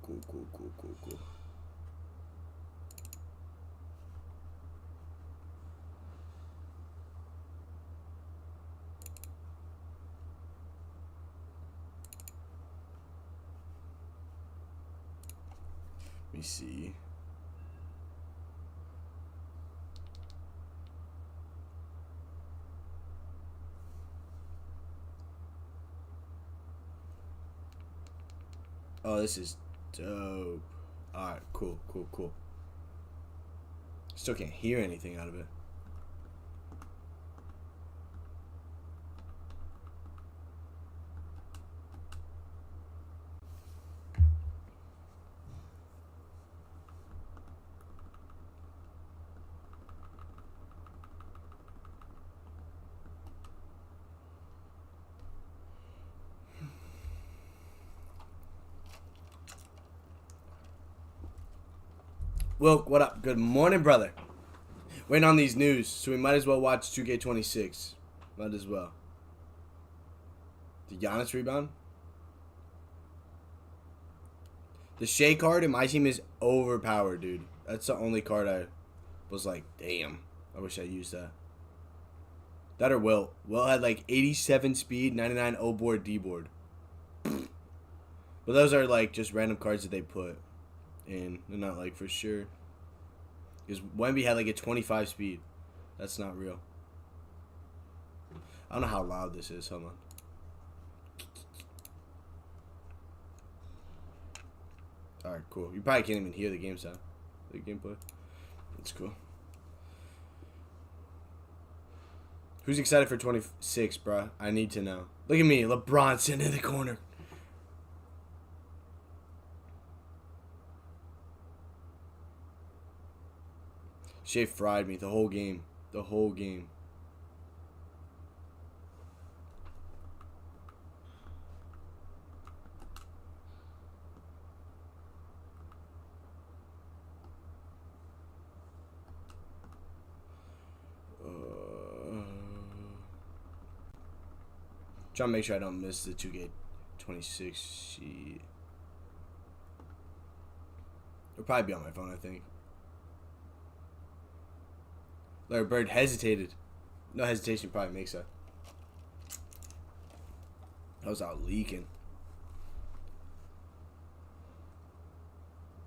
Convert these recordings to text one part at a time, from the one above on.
Cool. Let me see. Oh, this is dope. Alright, cool. Still can't hear anything out of it. Wilk, what up? Good morning, brother. Waiting on these news, so we might as well watch 2K26. Might as well. The Giannis rebound? The Shea card in my team is overpowered, dude. That's the only card I was like, damn. I wish I used that. That or Will. Will had like 87 speed, 99 O board, D board. But those are like just random cards that they put in. They're not like for sure. Because Wemby had like a 25 speed. That's not real. I don't know how loud this is. Hold on. Alright, cool. You probably can't even hear the game sound. The gameplay. That's cool. Who's excited for 26, bruh? I need to know. Look at me. LeBron sitting in the corner. Shea fried me the whole game. The whole game. Trying to make sure I don't miss the 2K26 sheet. It'll probably be on my phone, I think. Larry Bird hesitated. No hesitation probably makes that. I was out leaking.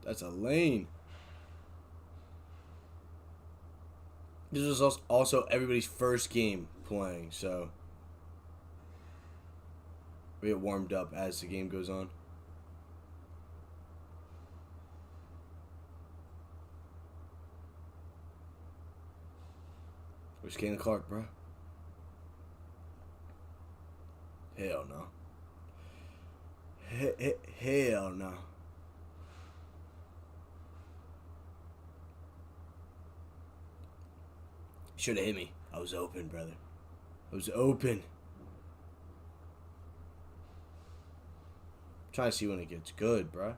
That's a lane. This was also everybody's first game playing, so we get warmed up as the game goes on. Where's Caitlin Clark, bro? Hell no. Hell no. Should have hit me. I was open, brother. I was open. Trying to see when it gets good, bro. I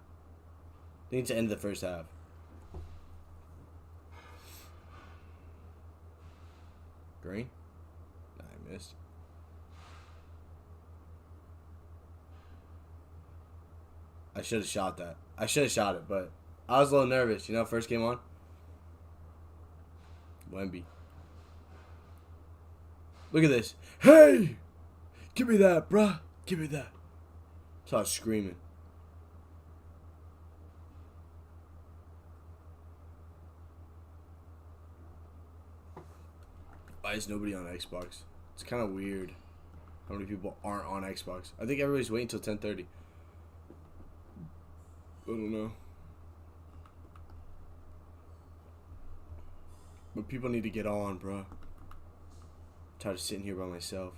think it's the end of the first half. Green? Nah, I missed. I should have shot that. I should have shot it, but I was a little nervous, you know, first game on. Wemby. Look at this. Hey! Give me that, bruh. Give me that. So I was screaming. Why is nobody on Xbox? It's kind of weird how many people aren't on Xbox. I think everybody's waiting till 10:30. I don't know. But people need to get on, bro. I'm tired of sitting here by myself.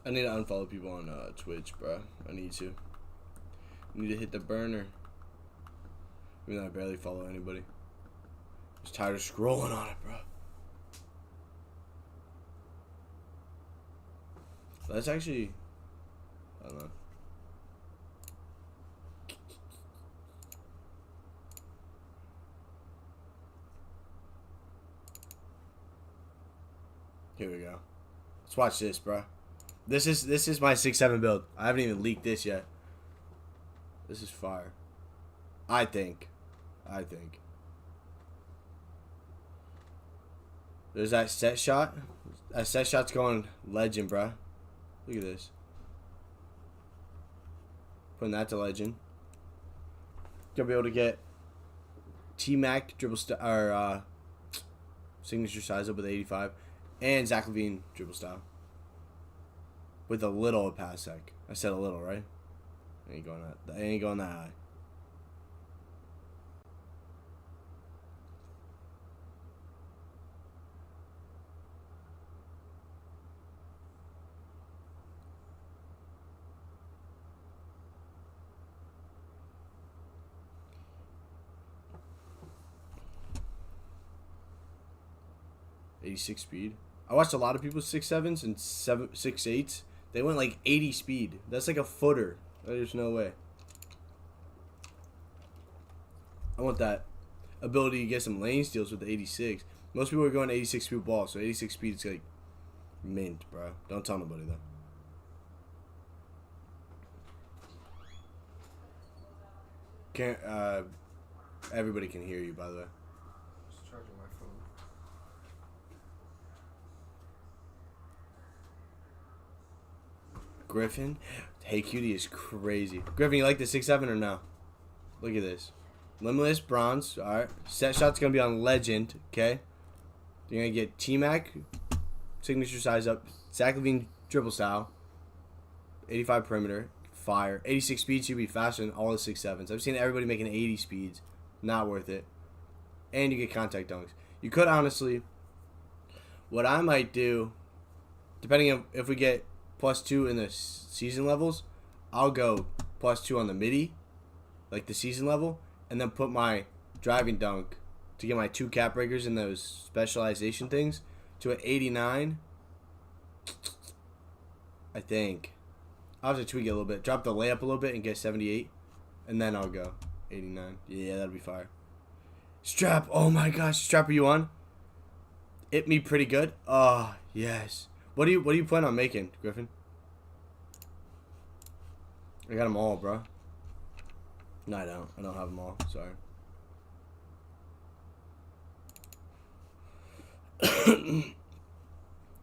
I need to unfollow people on Twitch, bro. I need to. I need to hit the burner. Even though I barely follow anybody. I'm just tired of scrolling on it, bro. That's actually, I don't know. Here we go. Let's watch this, bro. This is my 6-7 build. I haven't even leaked this yet. This is fire. I think. There's that set shot. That set shot's going legend, bro. Look at this. Putting that to legend. Gonna be able to get T-Mac dribble signature size up with 85, and Zach LaVine dribble style with a little pass sec. I said a little, right? Ain't going that high. .86 speed. I watched a lot of people 6.7s and 6.8s. They went like 80 speed. That's like a footer. There's no way. I want that ability to get some lane steals with the 86. Most people are going 86 speed ball, so 86 speed is like mint, bro. Don't tell nobody though. Can't. Everybody can hear you, by the way. Just charging my phone. Griffin. Hey, cutie is crazy. Griffin, you like the 6.7 or no? Look at this. Limitless bronze. Alright. Set shot's going to be on legend. Okay. You're going to get T-Mac. Signature size up. Zach LaVine dribble style. 85 perimeter. Fire. 86 speed should be faster than all the 6.7s. I've seen everybody making 80 speeds. Not worth it. And you get contact dunks. You could honestly. What I might do, depending on if we get +2 in the season levels, I'll go +2 on the midi, like the season level, and then put my driving dunk to get my 2 cap breakers and those specialization things to an 89. I think I'll have to tweak it a little bit, drop the layup a little bit and get 78, and then I'll go 89. Yeah, that'll be fire. Strap, oh my gosh, Strap, are you on? Hit me pretty good. Oh yes. What do you plan on making, Griffin? I got them all, bro. No, I don't. I don't have them all. Sorry.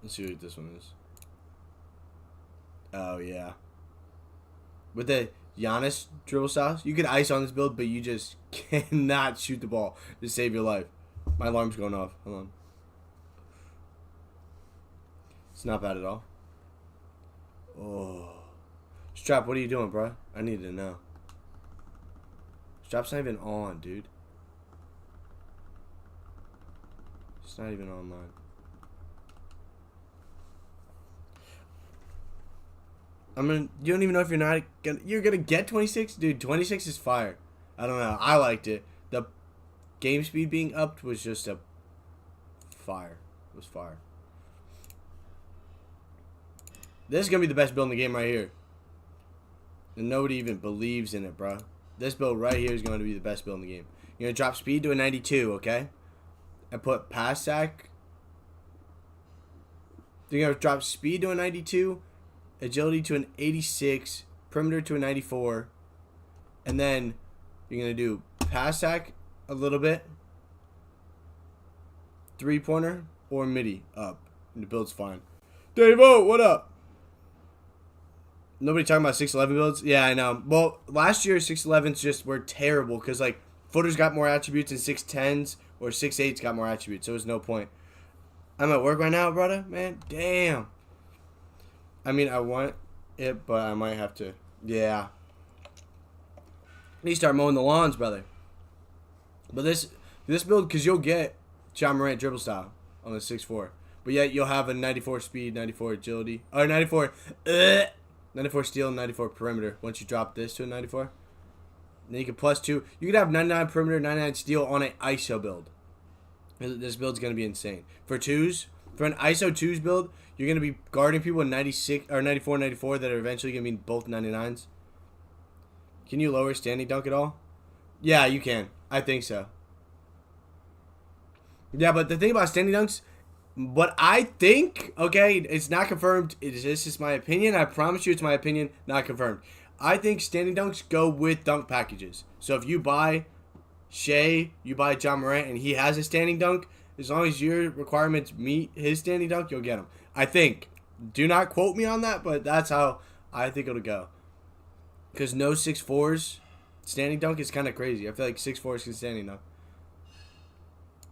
Let's see what this one is. Oh, yeah. With the Giannis dribble styles, you can ice on this build, but you just cannot shoot the ball to save your life. My alarm's going off. Hold on. It's not bad at all. Oh. Strap, what are you doing, bro? I need to know. Strap's not even on, dude. It's not even online. You don't even know if you're gonna get 26? Dude, 26 is fire. I don't know. I liked it. The game speed being upped was just a fire. It was fire. This is going to be the best build in the game right here. And nobody even believes in it, bro. This build right here is going to be the best build in the game. You're going to drop speed to a 92, okay? And put pass sack. You're going to drop speed to a 92. Agility to an 86. Perimeter to a 94. And then you're going to do pass sack a little bit. 3-pointer or midi up. And the build's fine. Dave-O, what up? Nobody talking about 6'11 builds? Yeah, I know. Well, last year 6'11s just were terrible because like footers got more attributes and 6'10s or 6'8s got more attributes. So there's no point. I'm at work right now, brother. Man, damn. I mean, I want it, but I might have to. Yeah. I need to start mowing the lawns, brother. But this build, because you'll get John Morant dribble style on the 6'4. But yet you'll have a 94 speed, 94 agility. Or 94 steal, 94 perimeter. Once you drop this to a 94. Then you can +2. You could have 99 perimeter, 99 steal on an ISO build. This build's going to be insane. For an ISO 2s build, you're going to be guarding people in 96 or 94, 94 that are eventually going to be both 99s. Can you lower standing dunk at all? Yeah, you can. I think so. Yeah, but the thing about standing dunks, What I think, okay, it's not confirmed. This is my opinion. I promise you it's my opinion, not confirmed. I think standing dunks go with dunk packages. So if you buy Shea, you buy John Morant, and he has a standing dunk, as long as your requirements meet his standing dunk, you'll get him. I think. Do not quote me on that, but that's how I think it'll go. Because no 6'4s standing dunk is kind of crazy. I feel like 6'4s can standing dunk.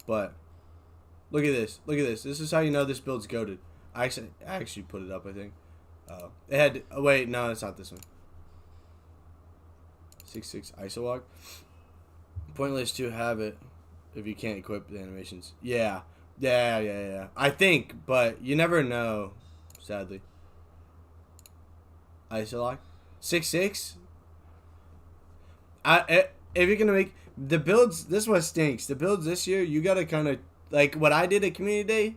But look at this. Look at this. This is how you know this build's goated. I actually put it up, I think. It had... Oh, wait. No, it's not this one. 6'6 ISO Pointless to have it if you can't equip the animations. Yeah. I think, but you never know, sadly. ISO 6'6. If you're going to make... The builds... This one stinks. The builds this year, you got to kind of... Like, what I did at Community Day,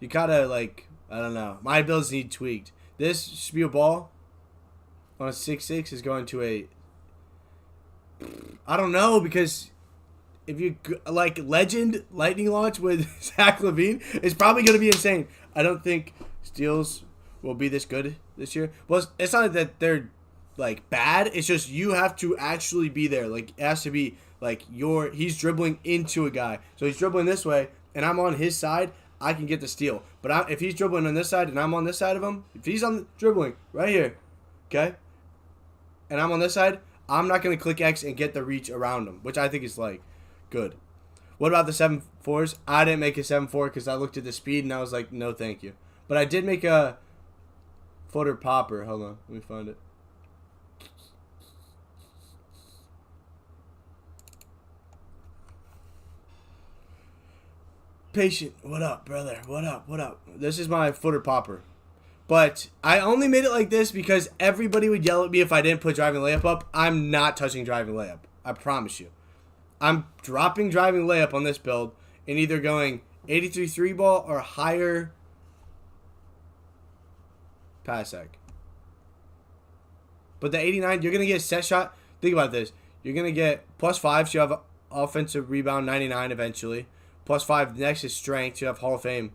you gotta, like... I don't know. My builds need tweaked. This spew ball on a 6'6 is going to a... I don't know, because if you like legend lightning launch with Zach LaVine, it's probably going to be insane. I don't think steals will be this good this year. Well, it's not that they're like bad. It's just you have to actually be there. Like it has to be like he's dribbling into a guy, so he's dribbling this way, and I'm on his side. I can get the steal. But if he's dribbling on this side and I'm on this side of him, if he's on dribbling right here, okay, and I'm on this side, I'm not going to click X and get the reach around him, which I think is, like, good. What about the 7'4s? I didn't make a 7'4 because I looked at the speed and I was like, no, thank you. But I did make a footer popper. Hold on. Let me find it. Patient. What up, brother? What up? This is my footer popper. But I only made it like this because everybody would yell at me if I didn't put driving layup up. I'm not touching driving layup. I promise you. I'm dropping driving layup on this build and either going 83 3 ball or higher pass sec. But the 89, you're going to get a set shot. Think about this. You're going to get +5, so you have offensive rebound 99 eventually. +5, next is strength, so you have Hall of Fame.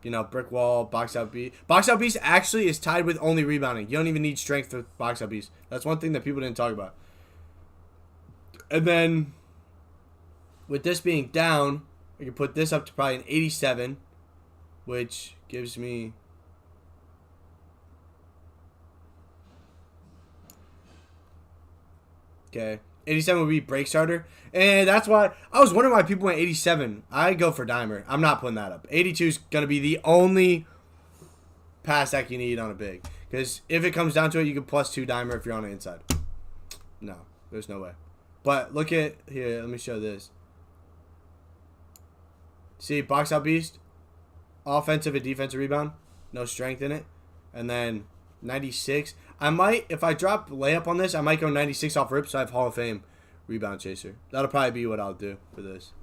You know, brick wall, box out beast. Box out beast actually is tied with only rebounding. You don't even need strength for box out beast. That's one thing that people didn't talk about. And then, with this being down, I can put this up to probably an 87, which gives me... Okay. 87 would be break starter. And that's why I was wondering why people went 87. I go for dimer. I'm not putting that up. 82 is going to be the only pass that you need on a big. Because if it comes down to it, you can +2 dimer if you're on the inside. No, there's no way. But look at here. Let me show this. See, box out beast. Offensive and defensive rebound. No strength in it. And then 96. I might, if I drop layup on this, I might go 96 off rip, so I have Hall of Fame rebound chaser. That'll probably be what I'll do for this.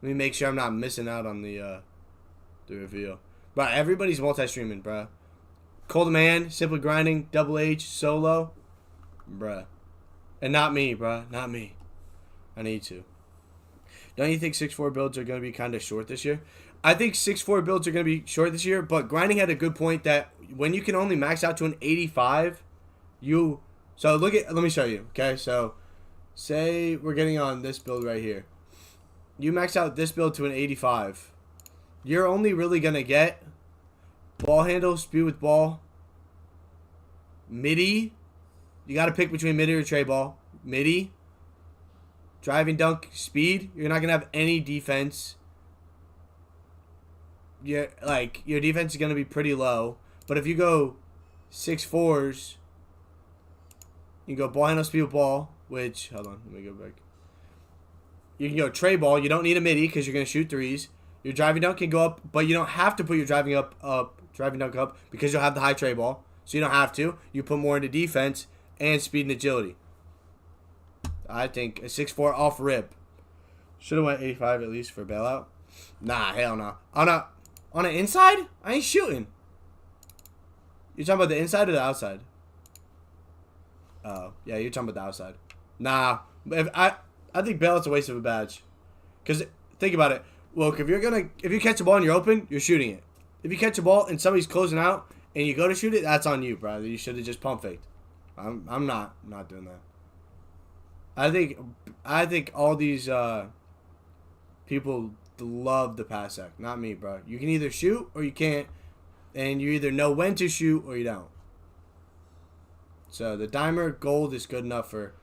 Let me make sure I'm not missing out on the reveal. Bro, everybody's multi-streaming, bro. Cold Man, Simply Grinding, Double H, Solo. Bruh. And not me, bro. Not me. I need to. Don't you think 6'4 builds are going to be kind of short this year? I think 6'4 builds are going to be short this year, but Grinding had a good point that when you can only max out to an 85, so look at, let me show you, okay? So say we're getting on this build right here. You max out this build to an 85. You're only really going to get ball handle, speed with ball, midi. You got to pick between midi or tray ball. Midi, driving dunk, speed. You're not going to have any defense. Your defense is going to be pretty low. But if you go 6'4s, you can go ball handle, speed with ball, which, hold on, let me go back. You can go tray ball. You don't need a midi because you're going to shoot threes. Your driving dunk can go up, but you don't have to put your driving dunk up because you'll have the high tray ball. So you don't have to. You put more into defense and speed and agility. I think a 6'4 off rip. Should have went 85 at least for bailout. Nah, hell no. On the inside? I ain't shooting. You talking about the inside or the outside? Oh, yeah, you're talking about the outside. Nah, I think bailout's a waste of a badge. Because think about it. Look, if you catch a ball and you're open, you're shooting it. If you catch a ball and somebody's closing out and you go to shoot it, that's on you, bro. You should have just pump faked. I'm not doing that. I think all these people love the pass act, not me, bro. You can either shoot or you can't, and you either know when to shoot or you don't. So the dimer gold is good enough for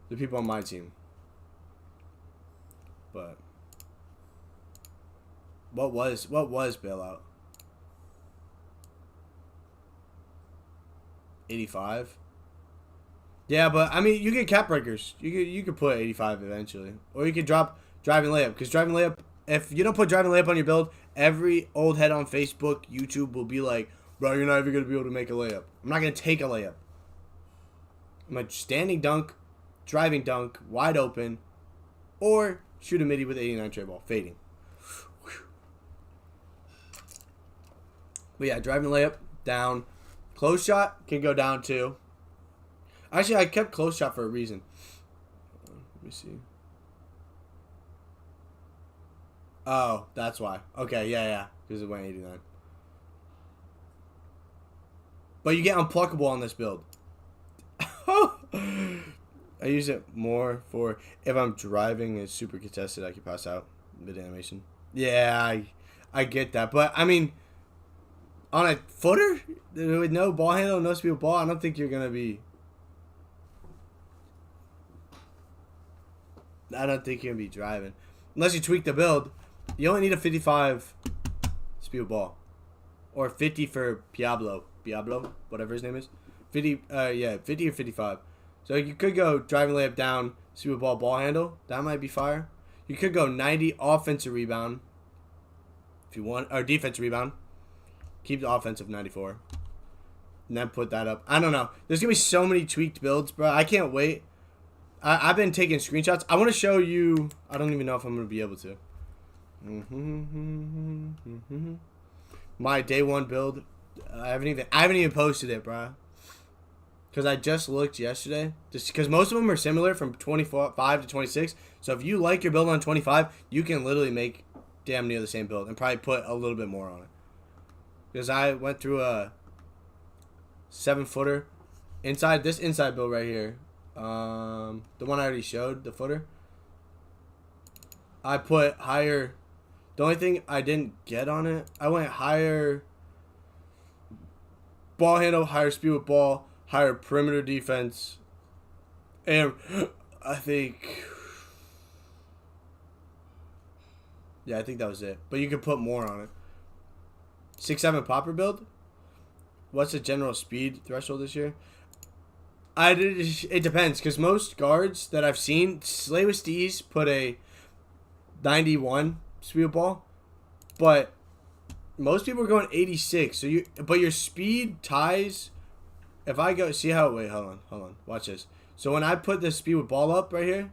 the people on my team. But what was bailout? 85. Yeah, but I mean, you get cap breakers. You could put 85 eventually, or you could drop driving layup, because driving layup. If you don't put driving layup on your build, every old head on Facebook, YouTube will be like, bro, you're not even gonna be able to make a layup. I'm not gonna take a layup. I'm a standing dunk, driving dunk, wide open, or shoot a midi with 89 tray ball, fading. But yeah, driving layup, down. Close shot can go down too. Actually, I kept close shot for a reason. Let me see. Oh, that's why. Okay, yeah. Because it went 89. But you get unpluckable on this build. I use it more for if I'm driving and it's super contested, I can pass out mid animation. Yeah, I get that. But, I mean, on a footer with no ball handle, no speed with ball, I don't think you're going to be... I don't think you're going to be driving. Unless you tweak the build. You only need a 55 speed with ball. Or 50 for Diablo, whatever his name is. 50 or 55. So you could go driving layup down, speed with ball handle. That might be fire. You could go 90 offensive rebound. If you want. Or defensive rebound. Keep the offensive 94. And then put that up. I don't know. There's going to be so many tweaked builds, bro. I can't wait. I've been taking screenshots. I want to show you. I don't even know if I'm going to be able to. My day one build. I haven't even posted it, bro. Because I just looked yesterday. Just because most of them are similar from 25 to 26. So if you like your build on 25, you can literally make damn near the same build and probably put a little bit more on it. Because I went through a 7-footer inside build right here. The one I already showed, the footer. I put higher. The only thing I didn't get on it, I went higher ball handle, higher speed with ball, higher perimeter defense, and I think that was it. But you could put more on it. 6'7" popper build. What's the general speed threshold this year? It depends, because most guards that I've seen, Slay with Steez put a 91 speed with ball, but most people are going 86. But your speed ties. If I go, see how? Wait, hold on. Watch this. So when I put the speed with ball up right here,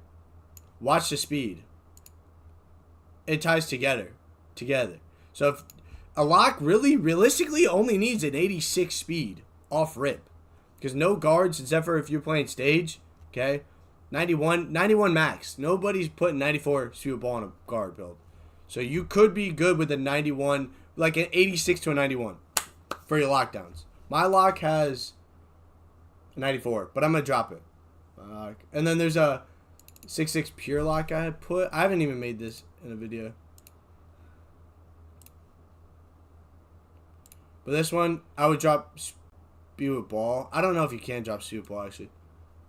watch the speed. It ties together. So if a lock realistically only needs an 86 speed off rip. Because no guards, except for if you're playing stage, okay? 91 max. Nobody's putting 94 speed with ball on a guard build. So you could be good with a 91, like an 86 to a 91 for your lockdowns. My lock has a 94, but I'm going to drop it. And then there's a 6'6" pure lock I had put. I haven't even made this in a video. But this one, I would drop speed with ball. I don't know if you can drop speed with ball, actually.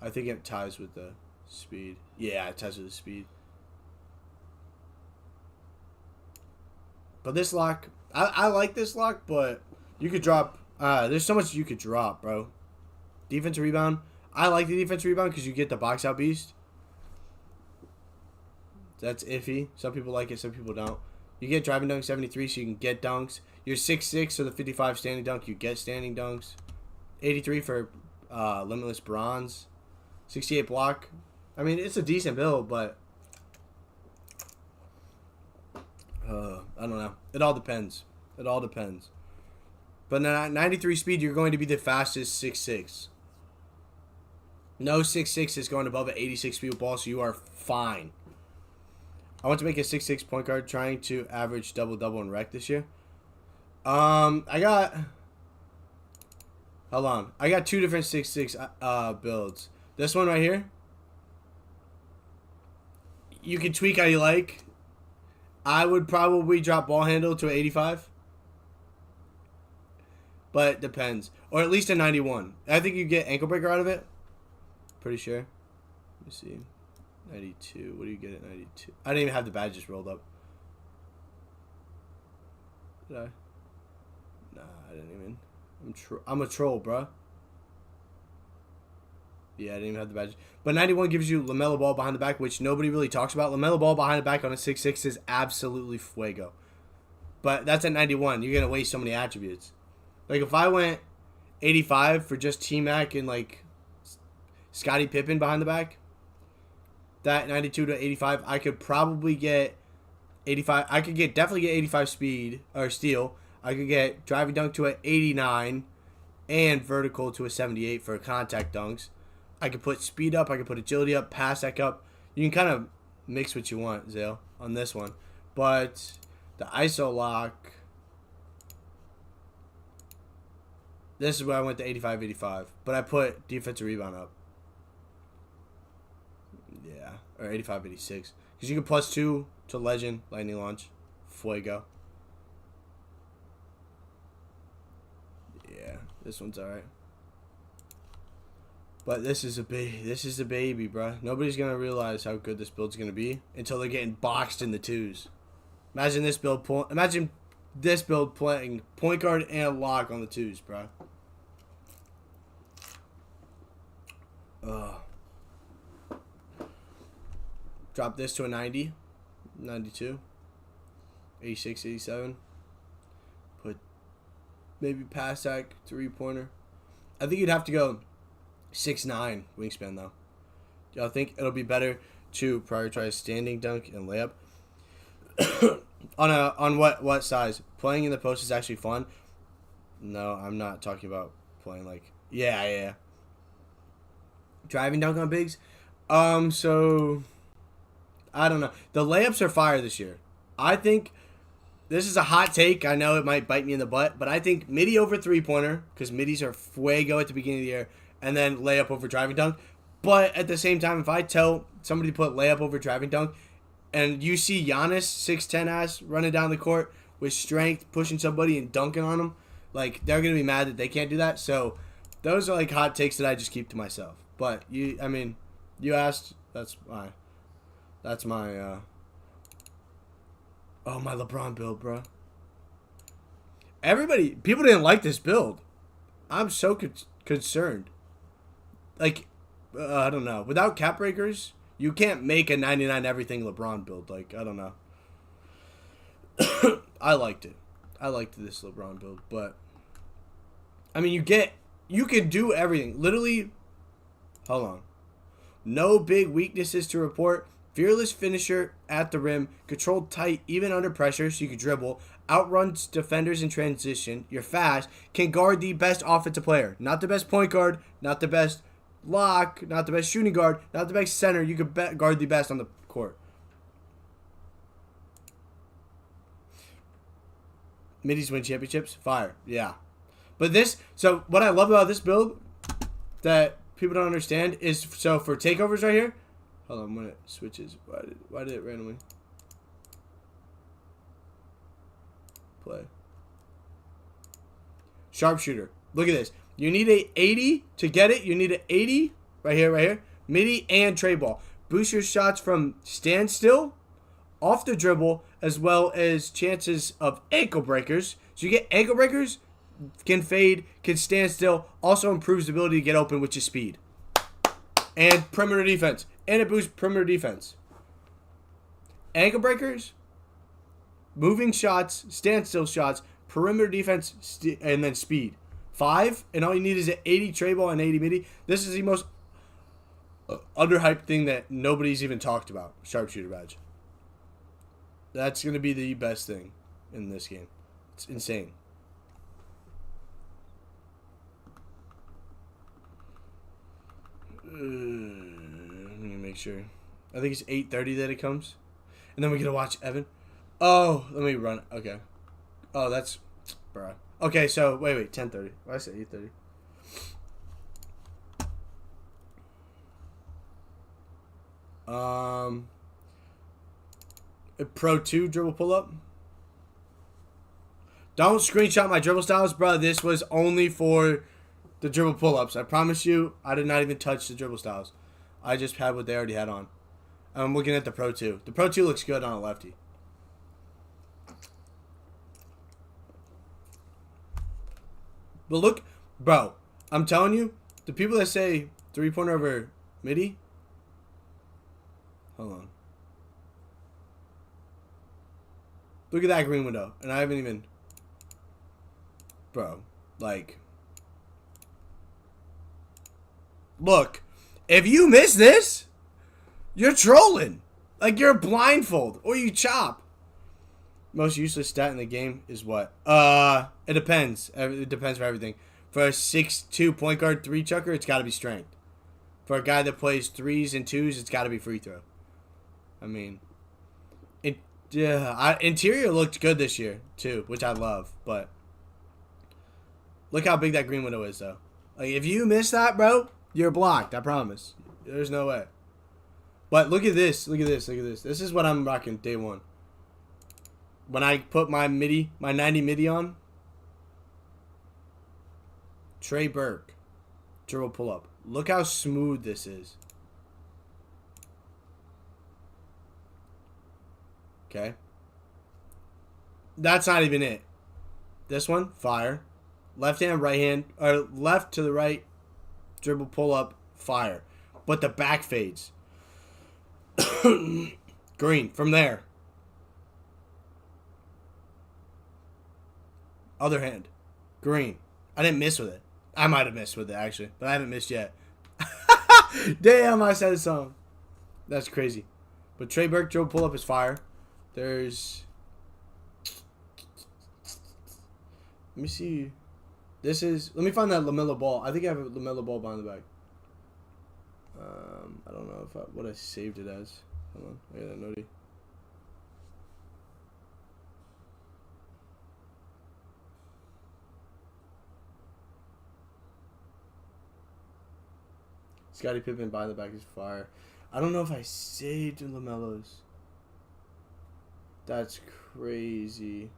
I think it ties with the speed. Yeah, it ties with the speed. But this lock, I like this lock, but you could drop. There's so much you could drop, bro. Defensive rebound. I like the defensive rebound because you get the box out beast. That's iffy. Some people like it, some people don't. You get driving dunk 73, so you can get dunks. You're 6'6", so the 55 standing dunk, you get standing dunks. 83 for limitless bronze. 68 block. I mean, it's a decent build, but I don't know. It all depends. But at 93 speed, you're going to be the fastest 6'6". No 6'6" is going above an 86 speed with ball, so you are fine. I want to make a 6'6" point guard trying to average double-double and rec this year. I got... Hold on. I got 2 different 6'6" builds. This one right here. You can tweak how you like. I would probably drop ball handle to an 85. But it depends. Or at least a 91. I think you get ankle breaker out of it. Pretty sure. Let me see. 92. What do you get at 92? I didn't even have the badges rolled up. Did I? Nah, I didn't even. I'm a troll, bruh. Yeah, I didn't even have the badges. But 91 gives you LaMelo Ball behind the back, which nobody really talks about. LaMelo Ball behind the back on a 6'6" is absolutely fuego. But that's at 91. You're going to waste so many attributes. Like, if I went 85 for just T-Mac and, like, Scottie Pippen behind the back, that 92 to 85, I could probably get 85. I could definitely get 85 speed or steal. I could get driving dunk to an 89 and vertical to a 78 for contact dunks. I could put speed up. I could put agility up, pass deck up. You can kind of mix what you want, Zale, on this one. But the ISO lock, this is where I went to 85-85. But I put defensive rebound up. Yeah, or 85-86. Because you can +2 to legend, lightning launch, fuego. Yeah, this one's alright. But this is a baby, bro. Nobody's gonna realize how good this build's gonna be until they're getting boxed in the twos. Imagine this build playing point guard and lock on the twos, bro. Drop this to a 90, 92, 86, 87. Put maybe pass sack, 3-pointer. I think you'd have to go 6'9" wingspan though. Y'all think it'll be better to prioritize standing dunk and layup? on what size? Playing in the post is actually fun. No, I'm not talking about playing like yeah. Driving dunk on bigs. So I don't know. The layups are fire this year. I think this is a hot take. I know it might bite me in the butt, but I think midi over 3-pointer because midis are fuego at the beginning of the year, and then layup over driving dunk. But at the same time, if I tell somebody to put layup over driving dunk, and you see Giannis 6'10" ass running down the court with strength, pushing somebody and dunking on them, like they're gonna be mad that they can't do that. So those are like hot takes that I just keep to myself. But you asked. That's my my LeBron build, bro. People didn't like this build. I'm so concerned. Like, I don't know. Without cap breakers, you can't make a 99 everything LeBron build. Like, I don't know. I liked it. I liked this LeBron build, but I mean, you can do everything. Literally, hold on. No big weaknesses to report. Fearless finisher at the rim. Controlled tight even under pressure so you can dribble. Outruns defenders in transition. You're fast. Can guard the best offensive player. Not the best point guard. Not the best lock. Not the best shooting guard. Not the best center. You could guard the best on the court. Middies win championships? Fire. Yeah. But so what I love about this build that people don't understand is, so for takeovers right here, hold on, when it switches, why did it randomly play? Sharpshooter. Look at this. You need a 80 to get it. You need an 80 right here, midi and tray ball. Boost your shots from standstill, off the dribble, as well as chances of ankle breakers. So you get ankle breakers, can fade, can stand still, also improves the ability to get open, which is speed. And perimeter defense. And it boosts perimeter defense. Ankle breakers, moving shots, standstill shots, perimeter defense, and then speed. 5, and all you need is an 80 tray ball and 80 midi. This is the most underhyped thing that nobody's even talked about. Sharpshooter badge. That's going to be the best thing in this game. It's insane. Let me make sure. I think it's 8:30 that it comes. And then we get to watch Evan. Oh, let me run. Okay. Oh, that's... Bruh. Okay, so, wait. 10:30. Why did I say 8:30? A Pro 2 dribble pull-up. Don't screenshot my dribble styles, bro. This was only for the dribble pull-ups. I promise you, I did not even touch the dribble styles. I just had what they already had on. I'm looking at the Pro 2. The Pro 2 looks good on a lefty. But look, bro, I'm telling you, the people that say three-pointer over midi, hold on. Look at that green window. And I haven't even... Bro, like... Look, if you miss this, you're trolling. Like, you're blindfold. Or you chop. Most useless stat in the game is what? It depends. It depends for everything. For a 6'2 point guard 3-chucker, it's got to be strength. For a guy that plays 3s and 2s, it's got to be free throw. I mean... Interior looked good this year, too, which I love. But look how big that green window is, though. Like, if you miss that, bro, you're blocked. I promise. There's no way. But look at this. Look at this. Look at this. This is what I'm rocking day one. When I put my midi, my 90 midi on. Trey Burke. Dribble pull up. Look how smooth this is. Okay. That's not even it. This one, fire. Left hand, right hand, or left to the right, dribble pull up, fire. But the back fades. Green, from there. Other hand, green. I didn't miss with it. I might have missed with it, actually, but I haven't missed yet. Damn, I said something. That's crazy. But Trey Burke dribble pull up is fire. There's... Let me see. This is... Let me find that LaMelo Ball. I think I have a LaMelo Ball behind the back. I don't know what I saved it as. Hold on. I got that noti. Scottie Pippen behind the back is fire. I don't know if I saved LaMelo's. That's crazy.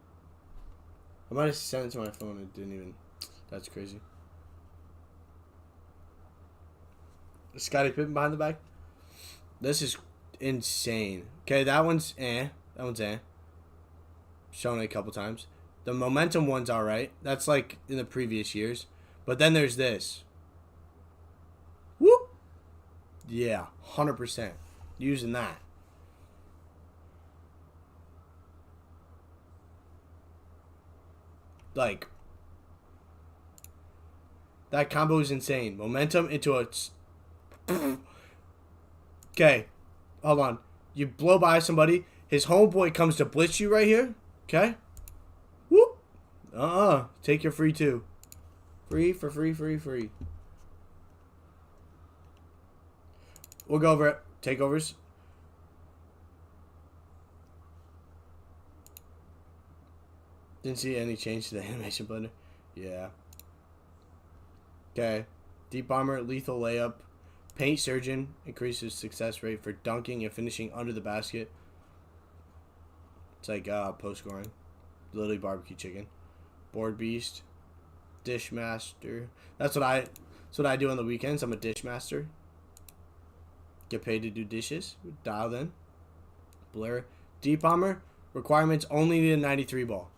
I might have sent it to my phone and didn't even. That's crazy. Scottie Pippen behind the back. This is insane. Okay, that one's eh. That one's eh. Shown it a couple times. The momentum one's alright. That's like in the previous years. But then there's this. Whoop. Yeah, 100%. Using that. Like, that combo is insane. Momentum into a... Okay, hold on. You blow by somebody. His homeboy comes to blitz you right here. Okay? Whoop. Take your free two. Free for free. We'll go over it. Takeovers. Didn't see any change to the animation blender. Yeah. Okay. Deep bomber, lethal layup. Paint surgeon increases success rate for dunking and finishing under the basket. It's like post scoring. Literally barbecue chicken. Board beast. Dish master. That's what I do on the weekends. I'm a dish master. Get paid to do dishes. Dialed in. Blair. Deep bomber. Requirements only need a 93 ball.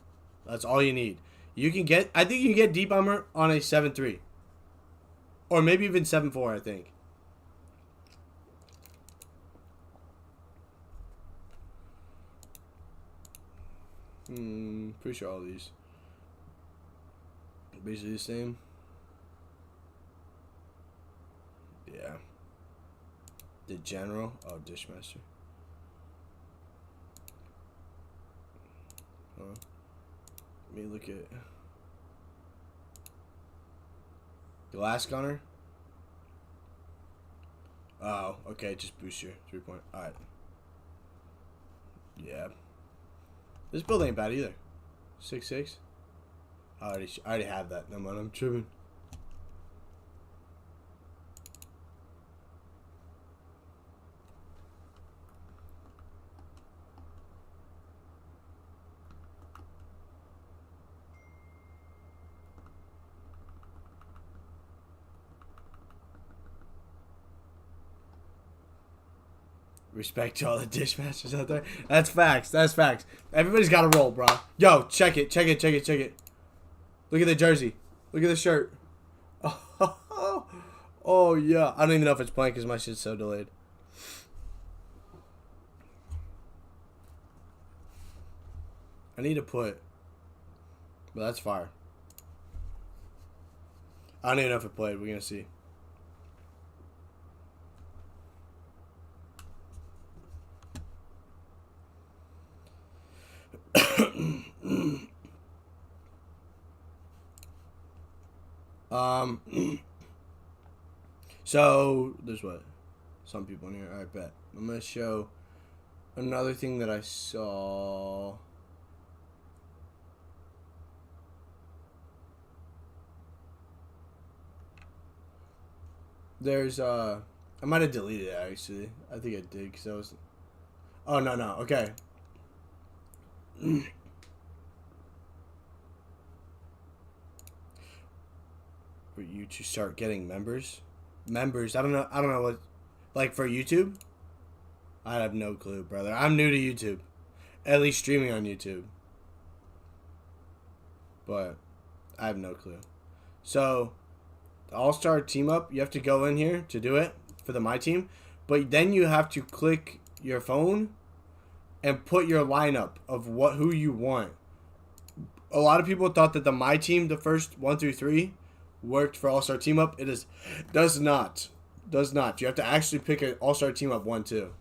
That's all you need. You can get, I think you can get deep bomber on a 7-3. Or maybe even 7-4, I think. Pretty sure all these are basically the same. Yeah. The general. Oh, dishmaster. Let me look at glass gunner. Oh, okay, just boost your 3-point. Alright. Yeah. This build ain't bad either. 6'6". I already have that. No man, I'm tripping. Respect to all the dishmasters out there. That's facts. That's facts. Everybody's got to roll, bro. Yo, check it. Check it. Check it. Check it. Look at the jersey. Look at the shirt. Oh, yeah. I don't even know if it's playing because my shit's so delayed. I need to put... But that's fire. I don't even know if it played. We're going to see. So there's what? Some people in here. I bet. I'm gonna show another thing that I saw. There's I might have deleted it actually. I think I did because I was. Oh no. Okay. For you to start getting members. I don't know what, like for YouTube. I have no clue, brother. I'm new to YouTube, at least streaming on YouTube. But I have no clue. So, the All-Star team up, you have to go in here to do it for the My Team, but then you have to click your phone and put your lineup of who you want. A lot of people thought that the My Team, the first 1 through 3. Worked for All-Star Team Up. Does not. You have to actually pick an All-Star Team Up 1, 2.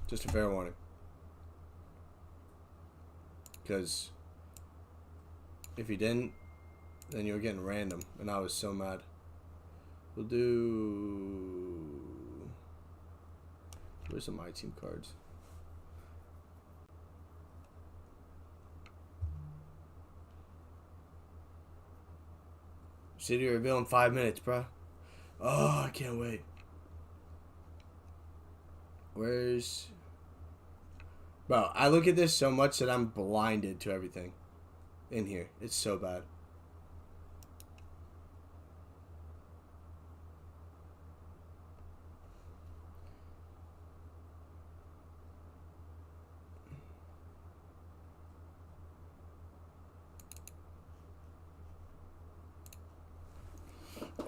Just a fair warning. Because if you didn't, then you were getting random. And I was so mad. We'll do... Where's the My Team cards? City reveal in 5 minutes, bro. Oh, I can't wait. Where's... Bro, I look at this so much that I'm blinded to everything in here. It's so bad.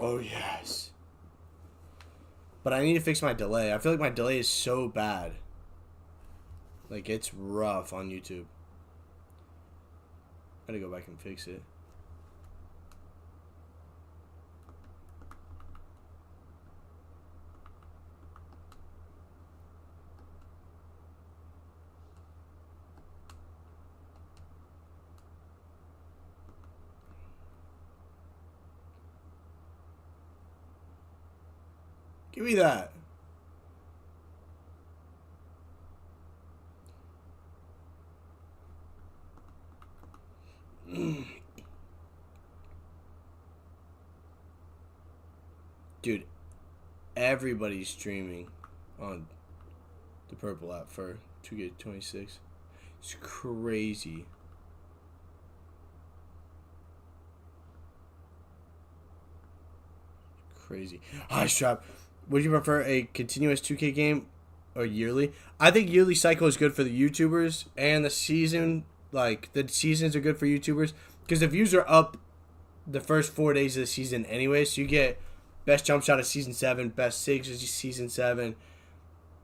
Oh, yes. But I need to fix my delay. I feel like my delay is so bad. Like, it's rough on YouTube. Gotta go back and fix it. Give me that. Dude, everybody's streaming on the Purple app for 2K26. It's crazy. Crazy. Hi, Strap. Would you prefer a continuous 2K game or yearly? I think yearly cycle is good for the YouTubers, and the season, like, the seasons are good for YouTubers because the views are up the first 4 days of the season anyway, so you get best jump shot of season 7, best SIGs of season 7,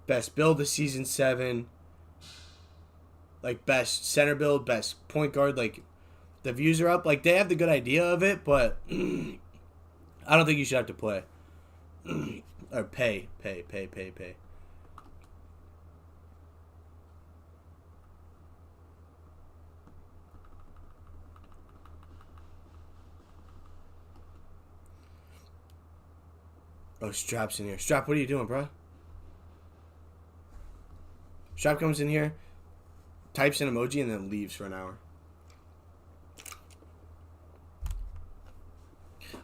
best build of season 7, like, best center build, best point guard, like, the views are up. Like, they have the good idea of it, but I don't think you should have to play. Or pay. Oh, Strap's in here. Strap, what are you doing, bro? Strap comes in here. types an emoji and then leaves for an hour.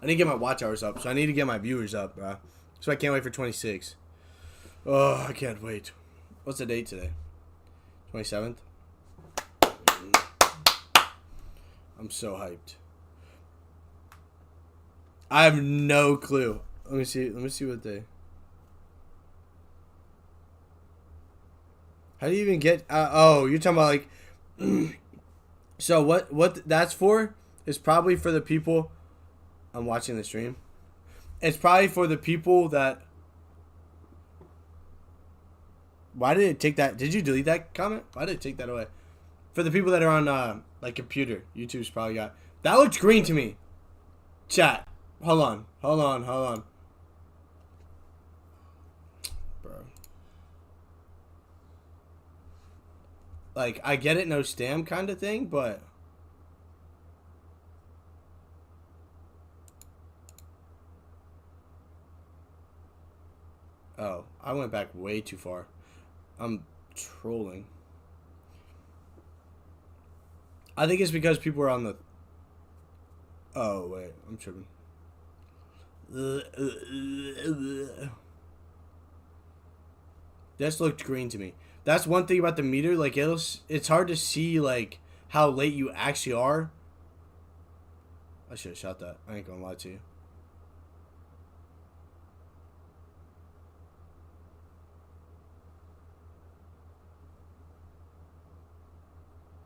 I need to get my watch hours up, so I need to get my viewers up, bro. So I can't wait for 26. Oh, I can't wait. What's the date today? 27th? I'm so hyped. I have no clue. Let me see what day. How do you even get... oh, you're talking about like... So what that's for is probably for the people... I'm watching the stream. It's probably for the people that... Why did it take that? Did you delete that comment? Why did it take that away? For the people that are on like computer, YouTube's probably got... That looks green to me. Chat. Hold on. Bro. Like, I get it, no stam kind of thing, but... Oh, I went back way too far. I'm trolling. I think it's because people are on the... Oh, wait. I'm tripping. This looked green to me. That's one thing about the meter. Like, it's hard to see, like, how late you actually are. I should have shot that. I ain't gonna lie to you.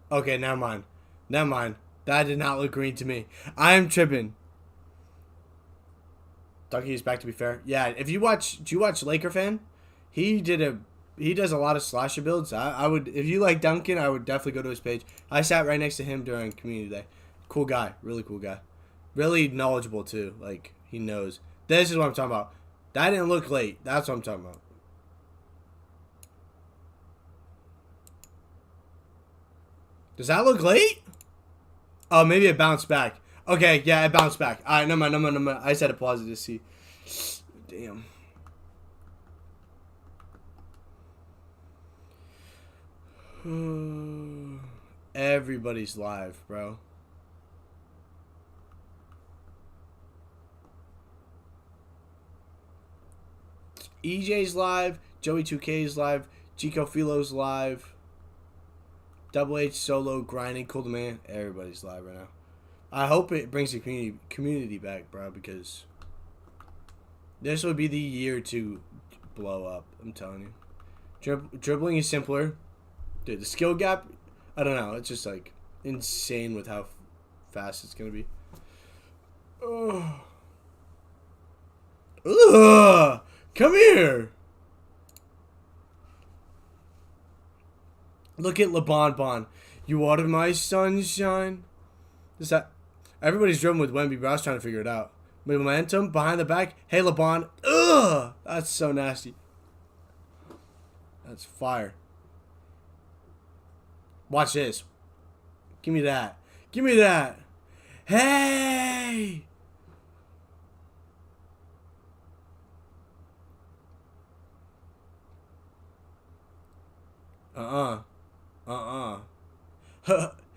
Okay, never mind. That did not look green to me. I am tripping. Ducky is back, to be fair. Yeah, if you watch... Do you watch Laker Fan? He does a lot of slasher builds. I would... If you like Duncan, I would definitely go to his page. I sat right next to him during Community Day. Cool guy. Really cool guy. Really knowledgeable, too. Like, he knows. This is what I'm talking about. That didn't look late. That's what I'm talking about. Does that look late? Oh, maybe it bounced back. Okay, yeah, it bounced back. All right, never mind. I just had to pause it to see. Damn. Everybody's live, bro. EJ's live. Joey2K's live. Chico Philo's live. Double H solo grinding, cool to man. Everybody's live right now. I hope it brings the community back, bro, because this would be the year to blow up. I'm telling you, dribbling is simpler, dude. The skill gap, I don't know. It's just like insane with how fast it's gonna be. Ugh. Come here. Look at LeBon. You water my sunshine. Is that... Everybody's driven with Wemby, but I was trying to figure it out. Momentum, behind the back. Hey, LeBon. Ugh! That's so nasty. That's fire. Watch this. Give me that. Hey!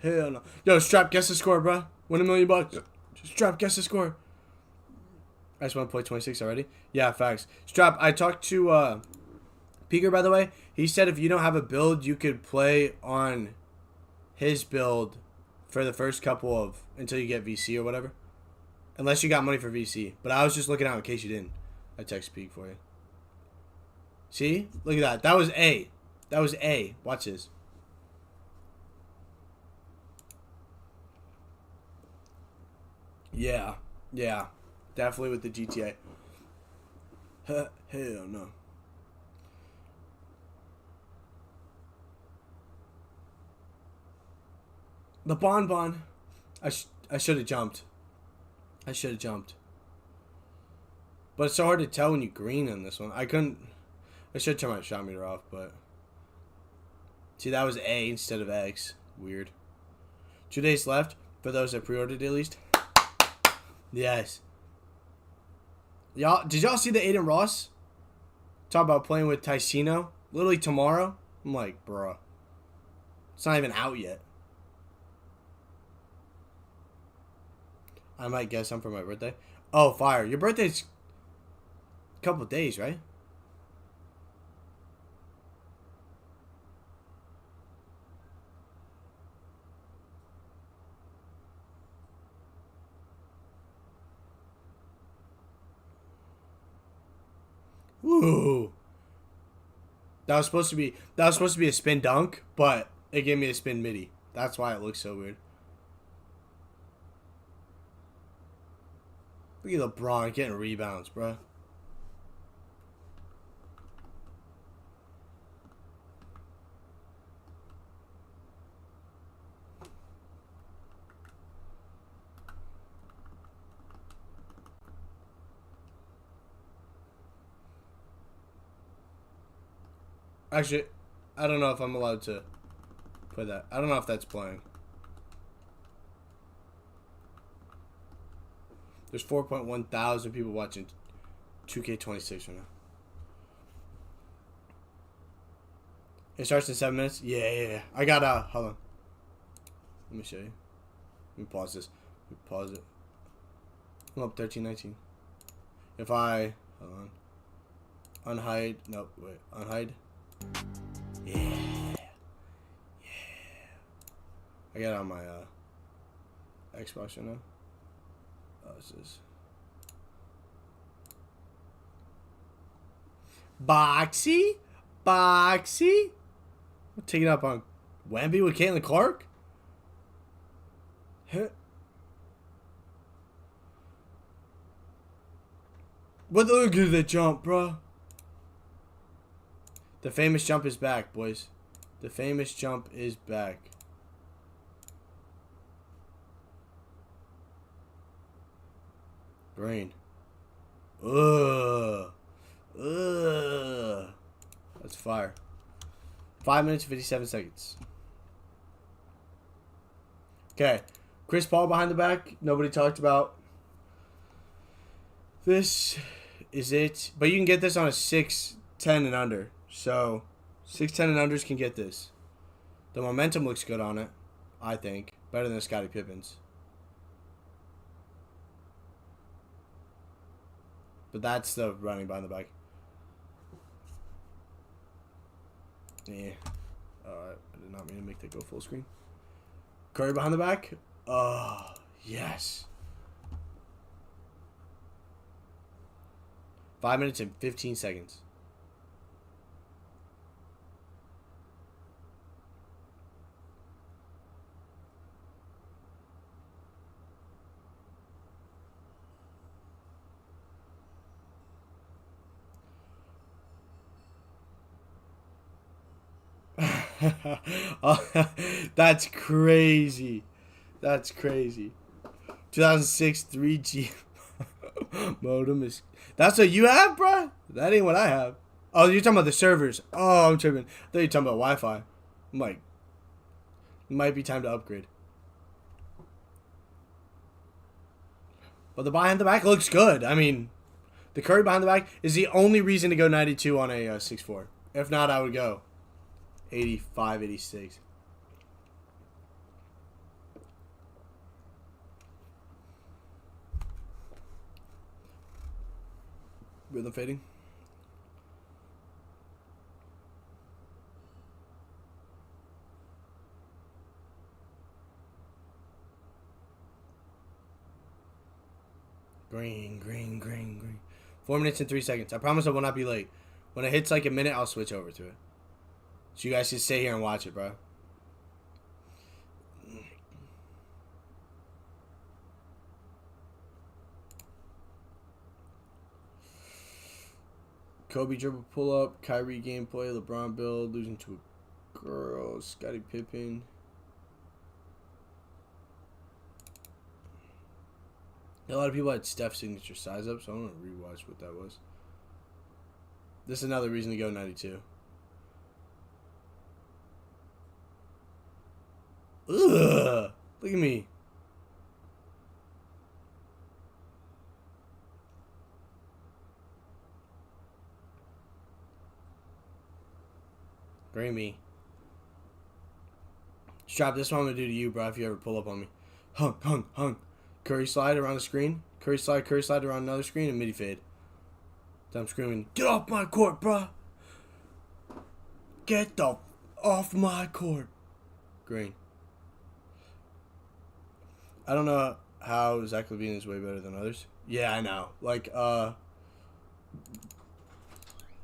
Hell no. Yo, Strap, guess the score, bro. Win $1 million. Strap, guess the score. I just want to play 26 already. Yeah, facts. Strap, I talked to Peeker, by the way. He said if you don't have a build, you could play on his build for the first couple of... Until you get VC or whatever. Unless you got money for VC. But I was just looking out in case you didn't. I text Peek for you. See? Look at that. That was A. Watch this. Yeah. Definitely with the GTA. Hell no. The Bon. I should have jumped. But it's so hard to tell when you green on this one. I should turn my shot meter off, but... See, that was A instead of X. Weird. 2 days left, for those that pre-ordered at least. Yes. Did y'all see the Aiden Ross? Talk about playing with Ticino. Literally tomorrow. I'm like, bruh. It's not even out yet. I might get some for my birthday. Oh, fire. Your birthday's a couple days, right? Woo. That was supposed to be a spin dunk, but it gave me a spin midi. That's why it looks so weird. Look at LeBron getting rebounds, bro. Actually, I don't know if I'm allowed to put that. I don't know if that's playing. There's 4.1 thousand people watching 2K26 right now. It starts in 7 minutes? Yeah. I got, hold on. Let me show you. Let me pause this. Let me pause it. I'm up 13-19. If I, hold on. Unhide, nope, wait. Unhide. Yeah. I got it on my, Xbox right now. Oh, this is Boxy? We're taking up on Wemby with Caitlin Clark? What the look at that jump, bro? The famous jump is back, boys. The famous jump is back. Green. Ugh. That's fire. 5 minutes, 57 seconds. Okay. Chris Paul behind the back. Nobody talked about. This is it. But you can get this on a 6'10 and under. So, 6'10 and unders can get this. The momentum looks good on it, I think. Better than Scottie Pippen's. But that's the running behind the back. Yeah. I did not mean to make that go full screen. Curry behind the back. Oh, yes. 5 minutes and 15 seconds. Oh, that's crazy. That's crazy. 2006 3G modem is. That's what you have, bro? That ain't what I have. Oh, you're talking about the servers. Oh, I'm tripping. I thought you were talking about Wi-Fi. I'm like, it might be time to upgrade. But the behind the back looks good. I mean, the Curry behind the back is the only reason to go 92 on a 6'4". If not, I would go 85, 86. Rhythm fading. Green. 4 minutes and 3 seconds. I promise I will not be late. When it hits like a minute, I'll switch over to it. So you guys can stay here and watch it, bro. Kobe dribble pull up, Kyrie gameplay, LeBron build, losing to a girl, Scottie Pippen. A lot of people had Steph's signature size up, so I'm gonna rewatch what that was. This is another reason to go 92. Ugh! Look at me. Green me. Strap, this one I'm gonna do to you, bro, if you ever pull up on me. Hung, hung, hung. Curry slide around the screen. Curry slide around another screen, and midi fade. Then I'm screaming, get off my court, bro. Get the off my court. Green. I don't know how Zach LaVine is way better than others. Yeah, I know. Like, about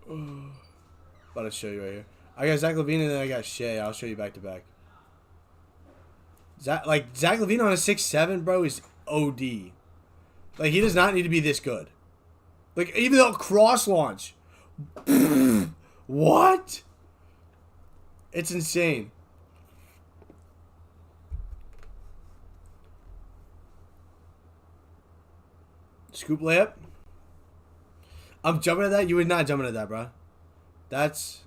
to show you right here. I got Zach LaVine and then I got Shea. I'll show you back to back. Zach LaVine on a 6'7", bro, is OD. Like, he does not need to be this good. Like, even though cross launch. What? It's insane. Scoop layup. I'm jumping at that. You would not jumping at that, bro. That's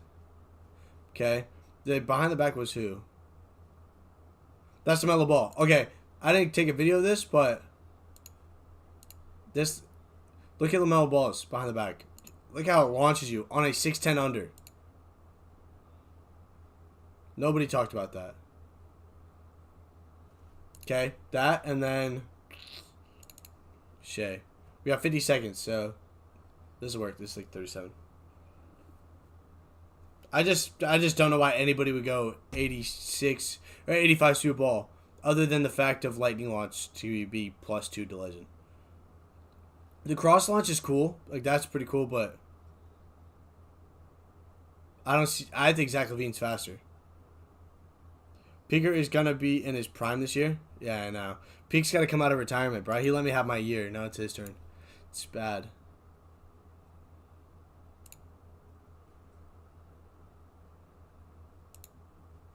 okay. The behind the back was who? That's the LaMelo Ball. Okay, I didn't take a video of this, but this. Look at LaMelo Ball's behind the back. Look how it launches you on a 6'10" under. Nobody talked about that. Okay, that and then Shea. We got 50 seconds, so this will work. This is like 37. I just don't know why anybody would go 86 or 85 Super Bowl other than the fact of lightning launch to be +2 to legend. The cross launch is cool, like that's pretty cool, but I think Zach LaVine's faster. Peaker is gonna be in his prime this year. Yeah, I know. Peak's gotta come out of retirement, bro. He let me have my year. Now it's his turn. It's bad.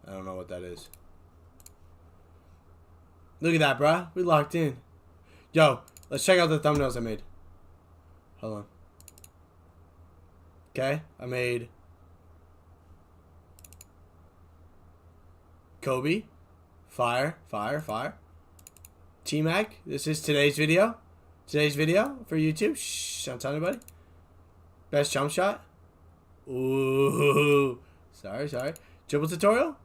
I don't know what that is. Look at that, bro. We locked in. Yo, let's check out the thumbnails I made. Hold on. Okay, I made Kobe. Fire, fire, fire. T-Mac, this is today's video. Today's video for YouTube. Shh, don't tell anybody. Best jump shot. Ooh. Sorry. Dribble tutorial.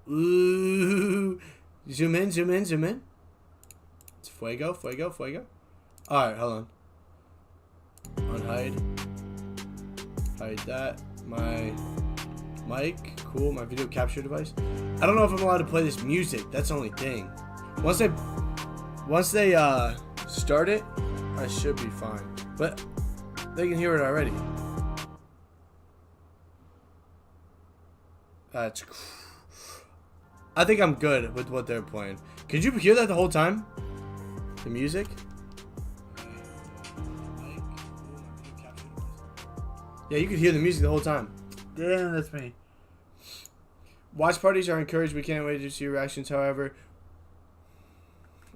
Ooh. Zoom in. It's fuego. Alright, hold on. Unhide. Hide that. My mic. Cool. My video capture device. I don't know if I'm allowed to play this music. That's the only thing. Once they start it, I should be fine. But they can hear it already. I think I'm good with what they're playing. Could you hear that the whole time? The music? Yeah, you could hear the music the whole time. Damn, that's me. Watch parties are encouraged. We can't wait to see your reactions, however.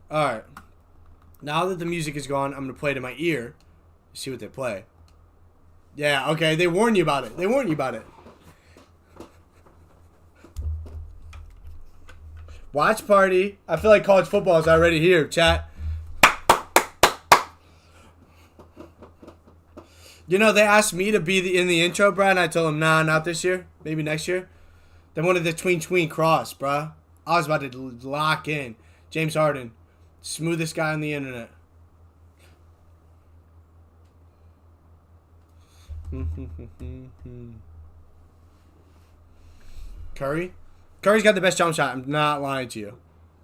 Alright. Now that the music is gone, I'm going to play it in my ear. See what they play. Yeah, okay. They warn you about it. Watch party. I feel like college football is already here, chat. You know, they asked me to be in the intro, bro, and I told them, nah, not this year. Maybe next year. They wanted the tween cross, bro. I was about to lock in. James Harden. Smoothest guy on the internet. Curry? Curry's got the best jump shot. I'm not lying to you.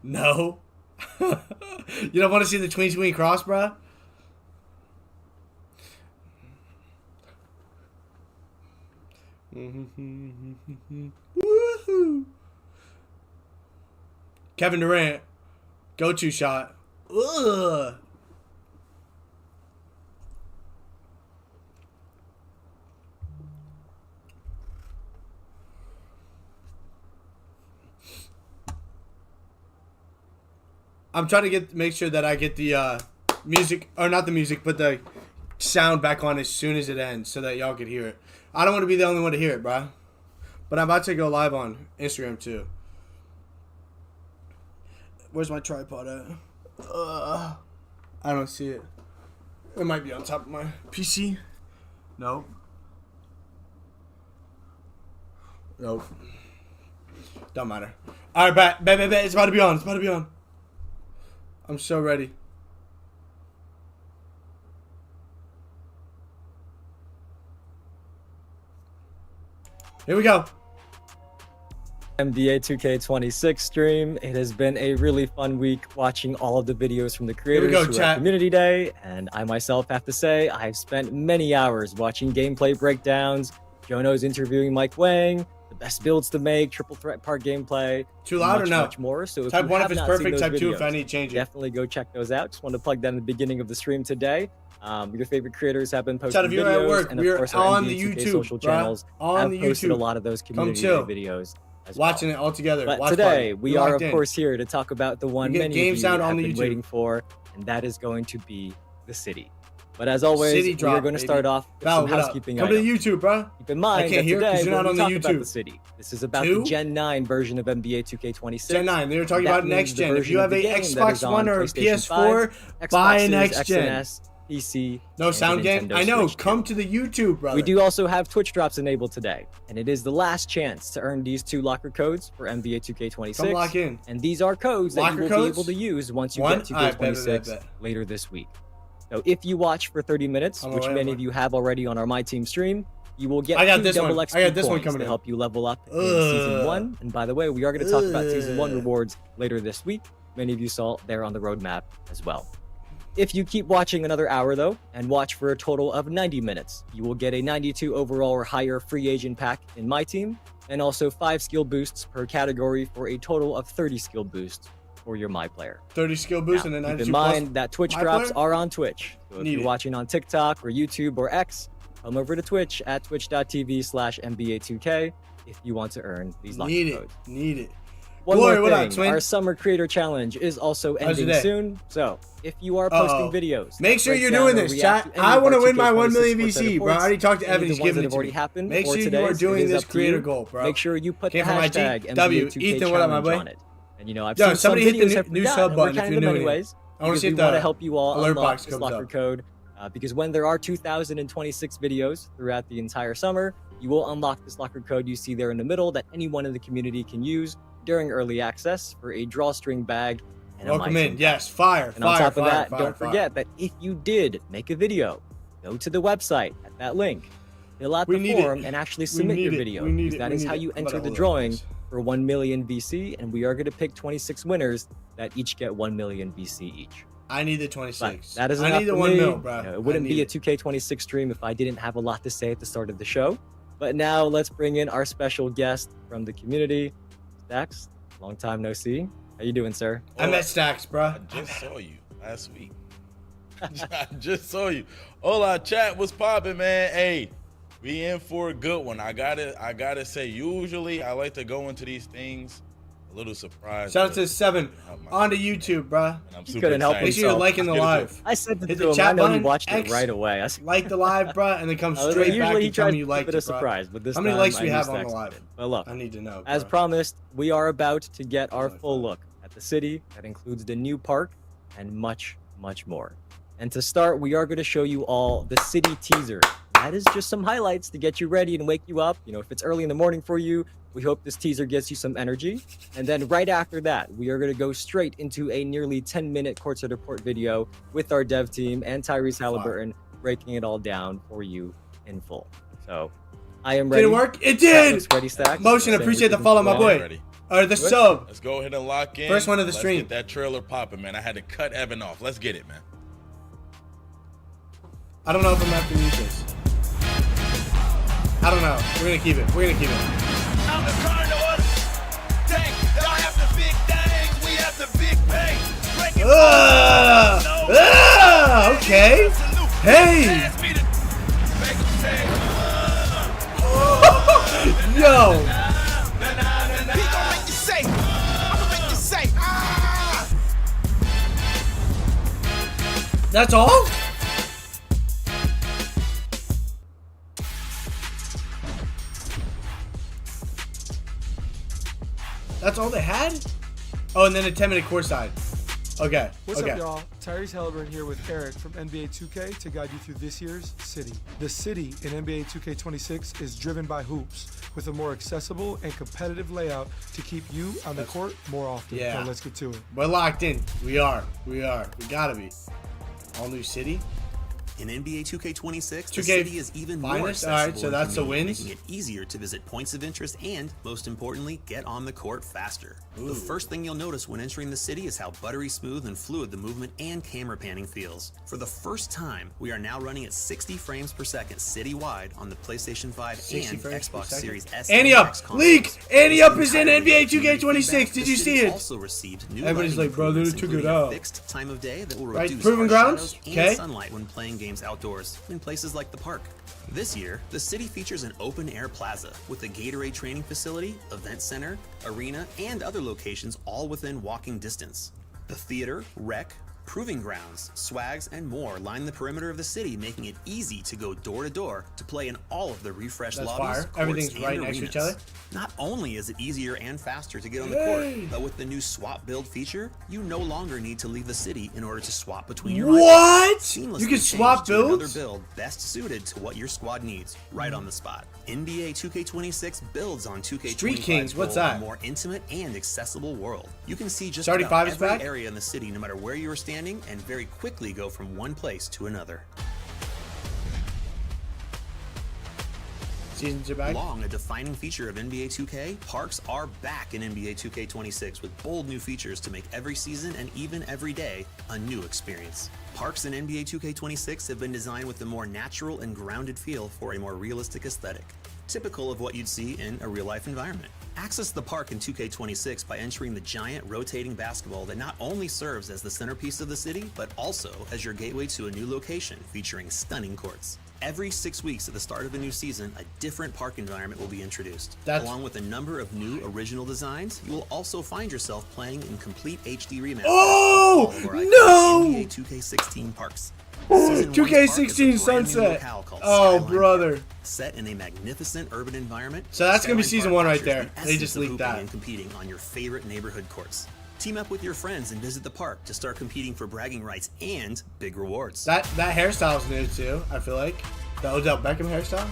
No. You don't want to see the tween cross, bro? Woohoo! Kevin Durant. Go-to shot. Ugh. I'm trying to make sure that I get the music, or not the music, but the sound back on as soon as it ends so that y'all can hear it. I don't want to be the only one to hear it, bro. But I'm about to go live on Instagram too. Where's my tripod at? I don't see it. It might be on top of my PC. Nope. Don't matter. All right, bet. It's about to be on. It's about to be on. I'm so ready. Here we go. NBA 2K26 stream. It has been a really fun week watching all of the videos from the creators go, who are chat. at Community Day, and I myself have to say I've spent many hours watching gameplay breakdowns, Jono's interviewing Mike Wang, the best builds to make, triple threat park gameplay, Too loud much, or no? much more. So if Type you 1 have if it's not seen perfect, those type 2 if videos, I need to change it. definitely go check those out. Just wanted to plug that in the beginning of the stream today. Your favorite creators have been posting Chat, if you're videos, at work, and of we're course our on the NBA 2K YouTube, social bruh. channels On have the posted YouTube. a lot of those community chill. videos. As Watching well. it all together. But Watch today party. we You're are locked of in. course here to talk about the one get many game of you sound have on the been YouTube. waiting for, and that is going to be the city. But as always, City we are drop, going to baby. start off with Val, some what up? housekeeping Come to items. the YouTube, bro. Keep in mind I can't that hear it 'cause today you're not when on we the talk about YouTube. the city, this is about Two? the Gen 9 version of NBA 2K26. Gen 9. They were talking That about means next the gen. If version you of have the a game that Xbox is on One or a PlayStation PS4, 5, buy Xboxes, next gen. XNS, PC, No and sound the game. Nintendo I know. Switch Come too. to the YouTube, brother. We do also have Twitch drops enabled today, and it is the last chance to earn these 2 locker codes for NBA 2K26. Come lock in. And these are codes that Locker you will codes? be able to use once you One? get Alright, 2K26 bet. later this week. So if you watch for 30 minutes, I'm which away, many I'm of you have already on our My Team stream, you will get I got 2 this double one. XP I got this one coins coming to in. help you level up in Season 1. And by the way, we are going to talk about Season 1 rewards later this week. Many of you saw there on the roadmap as well. If you keep watching another hour though, and watch for a total of 90 minutes, you will get a 92 overall or higher free agent pack in My Team, and also 5 skill boosts per category for a total of 30 skill boosts for your My Player. 30 skill boost Now, and then keep 92 in mind that Twitch My drops Player? are on Twitch. So if Need you're it. watching on TikTok or YouTube or X, come over to Twitch at twitch.tv/NBA2K if you want to earn these locker Need it. codes. Need it. One Glory, more what up, thing, twin? our summer creator challenge is also How's your ending day? soon. So if you are posting videos, Make that sure break you're down doing or this, react chat. to any I of want to our win my 1 2K26 million sports VC, bro. I reports, already talked to any of Evan. the He's ones giving that it have to already me. happened Make or sure you today's, are it doing is this up to creator you. goal, bro. Make sure you put Came the from hashtag IG. W. NBA2K Ethan, what up, my challenge boy? on it. And you know, I've Yo, seen some somebody hit the videos have new forgotten, sub and we're button if counting you're them new here. anyways. I want to Because see we if want to the help you all alert unlock box this comes locker up. code. Because when there are 2,026 videos throughout the entire summer, you will unlock this locker code you see there in the middle that anyone in the community can use during early access for a drawstring bag and a Welcome My in. Team Yes, pack. fire, And on fire, top of fire, that, fire, don't fire. forget that if you did make a video, go to the website at that link, fill out We the need it. form, and actually submit your need it. video. We need Because it. that We is need how it. you I'm enter gonna the hold it, drawing guys. for 1 million VC, and we are going to pick 26 winners that each get 1 million VC each. I need the But 26. that is I enough need the for 1 me. mil, bro. You know, it wouldn't I be need a it. 2K26 stream if I didn't have a lot to say at the start of the show. But now let's bring in our special guest from the community, Stacks. Long time no see. How you doing, sir? I met Stacks, bro. I just saw you last week. I just saw you. Hola, chat. What's poppin', man? Hey, we in for a good one. I gotta say, usually I like to go into these things a little surprised. Shout out to 7 on the YouTube, bro. And I'm He super couldn't help excited. Make sure you're himself. liking the Let's get into live. I said to Hit him, the I chat know he button, watched X, it right away. I Like the live, bro, and then come was like, straight back usually he and tell tries me to you keep liked it a it, bro. surprise, but this How many time likes I we knew have on Stacks the live? did. But look, I need to know, as bro. promised, we are about to get our Really full fun. look at the city that includes the new park and much, much more. And to start, we are going to show you all the city teaser. That is just some highlights to get you ready and wake you up. You know, if it's early in the morning for you, we hope this teaser gets you some energy. And then right after that, we are going to go straight into a nearly 10-minute courtside report video with our dev team and Tyrese Halliburton breaking it all down for you in full. So I am ready. Did it work? It Chat did! looks ready, Stacks. Motion, Same appreciate with the you, follow, my Mr. boy. Ready. Or the sub. Let's go ahead and lock in. First one of the Let's stream. get that trailer popping, man. I had to cut Evan off. Let's get it, man. I don't know if I'm gonna have to use this. I don't know. We're gonna keep it. We're gonna keep it. I'm the carnivore. Dang, y'all have the big things, we have the big pay. Break it Okay. Hey. Pass me the make 'em say, Yo. he gon' make you say, I'ma make you say, ah. That's all? That's all they had? Oh, and then a 10-minute course side. Okay. What's okay. up, y'all? Tyrese Halliburton here with Eric from NBA2K to guide you through this year's City. The City in NBA 2K26 is driven by hoops. with a more accessible and competitive layout to keep you on the court more often. Yeah. So let's get to it. We're locked in. We are. We gotta be. All new city. In NBA 2K26, the 2K city is even more finest? accessible. Alright, so that's the convenient, wins? making it easier to visit points of interest and, most importantly, get on the court faster. The first thing you'll notice when entering the city is how buttery smooth and fluid the movement and camera panning feels. For the first time, we are now running at 60 frames per second citywide on the PlayStation 5 and 60 frames per Xbox second. Series S Annie and up! X consoles. Leak! Annie up is in Entirely NBA community 2K26. feedback, Did the you see city it? Also received new Everybody's lighting like, bro, they improvements, took it including a out. fixed time of day that will Right, reduce Proving harsh Grounds? shadows Okay. and sunlight when playing games outdoors in places like the park. This year, the city features an open-air plaza with a Gatorade training facility, event center, arena, and other locations all within walking distance. The theater, rec, proving grounds, swags, and more line the perimeter of the city, making it easy to go door to door to play in all of the refreshed That's lobbies, fire. courts, Everything's and right next to each arenas. other. Not only is it easier and faster to get on the Yay. court, but with the new swap build feature, you no longer need to leave the city in order to swap between your items. What? Seamlessly You can swap change to another builds? build best suited to what your squad needs, right on the spot. NBA 2K26 builds on 2K25's Street Kings, what's goal of that? a more intimate and accessible world. You can see just 35 about is every back? area in the city, no matter where you are standing, and very quickly go from one place to another. Seasons are back. Long a defining feature of NBA 2K, parks are back in NBA 2K26 with bold new features to make every season and even every day a new experience. Parks in NBA 2K26 have been designed with a more natural and grounded feel for a more realistic aesthetic, typical of what you'd see in a real-life environment. Access the park in 2K26 by entering the giant rotating basketball that not only serves as the centerpiece of the city, but also as your gateway to a new location featuring stunning courts. Every 6 weeks at the start of a new season, a different park environment will be introduced. Along with a number of new original designs, you will also find yourself playing in complete HD remasters Oh, of all of our iconic no! NBA 2K16 parks. Season 2K16 one's park is a brand new Sunset. locale called Oh, Skyline brother. Park. Set in a magnificent urban environment, So that's gonna be Skyline season Park 1 right captures there. the They essence just of leaked hooping that. and competing on your favorite neighborhood courts. Team up with your friends and visit the park to start competing for bragging rights and big rewards. That hairstyle's new too, I feel like. The Odell Beckham hairstyle.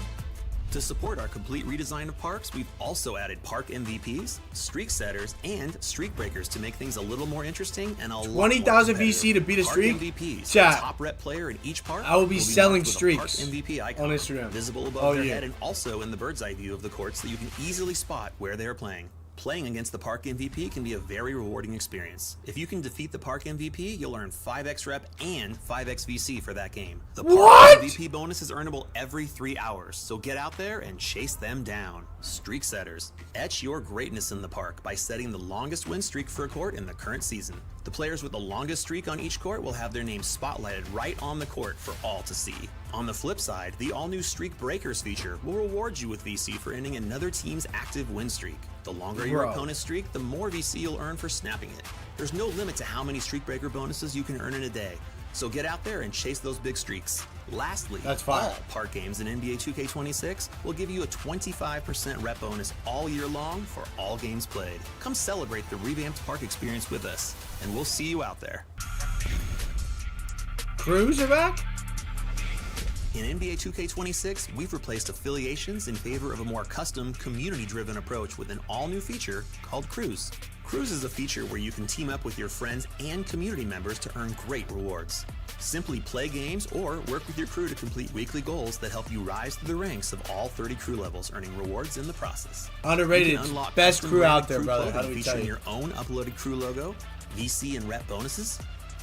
To support our complete redesign of parks, we've also added park MVPs, streak setters, and streak breakers to make things a little more interesting and a lot more 20,000 competitive. VC to beat a Park streak? MVPs, Chat. the top rep player in each park, I will be selling marked with a streaks park MVP icon on Instagram. visible above Oh, their yeah. head and also in the bird's eye view of the courts so you can easily spot where they are playing. Playing against the Park MVP can be a very rewarding experience. If you can defeat the Park MVP, you'll earn 5x rep and 5x VC for that game. The Park What? MVP bonus is earnable every 3 hours, so get out there and chase them down. Streak setters. Etch your greatness in the park by setting the longest win streak for a court in the current season. The players with the longest streak on each court will have their names spotlighted right on the court for all to see. On the flip side, the all-new Streak Breakers feature will reward you with VC for ending another team's active win streak. The longer your Bro. opponent's streak, the more VC you'll earn for snapping it. There's no limit to how many Streak Breaker bonuses you can earn in a day, so get out there and chase those big streaks. Lastly, That's fire. all park games in NBA 2K26 will give you a 25% rep bonus all year long for all games played. Come celebrate the revamped park experience with us, and we'll see you out there. Crews are back? In NBA 2K26, we've replaced affiliations in favor of a more custom, community-driven approach with an all-new feature called Crews. Crews is a feature where you can team up with your friends and community members to earn great rewards. Simply play games or work with your crew to complete weekly goals that help you rise through the ranks of all 30 crew levels, earning rewards in the process. Underrated. You can unlock Best custom crew out branded there, crew brother. How clothing do we tell featuring you? your own uploaded crew logo, VC and rep bonuses,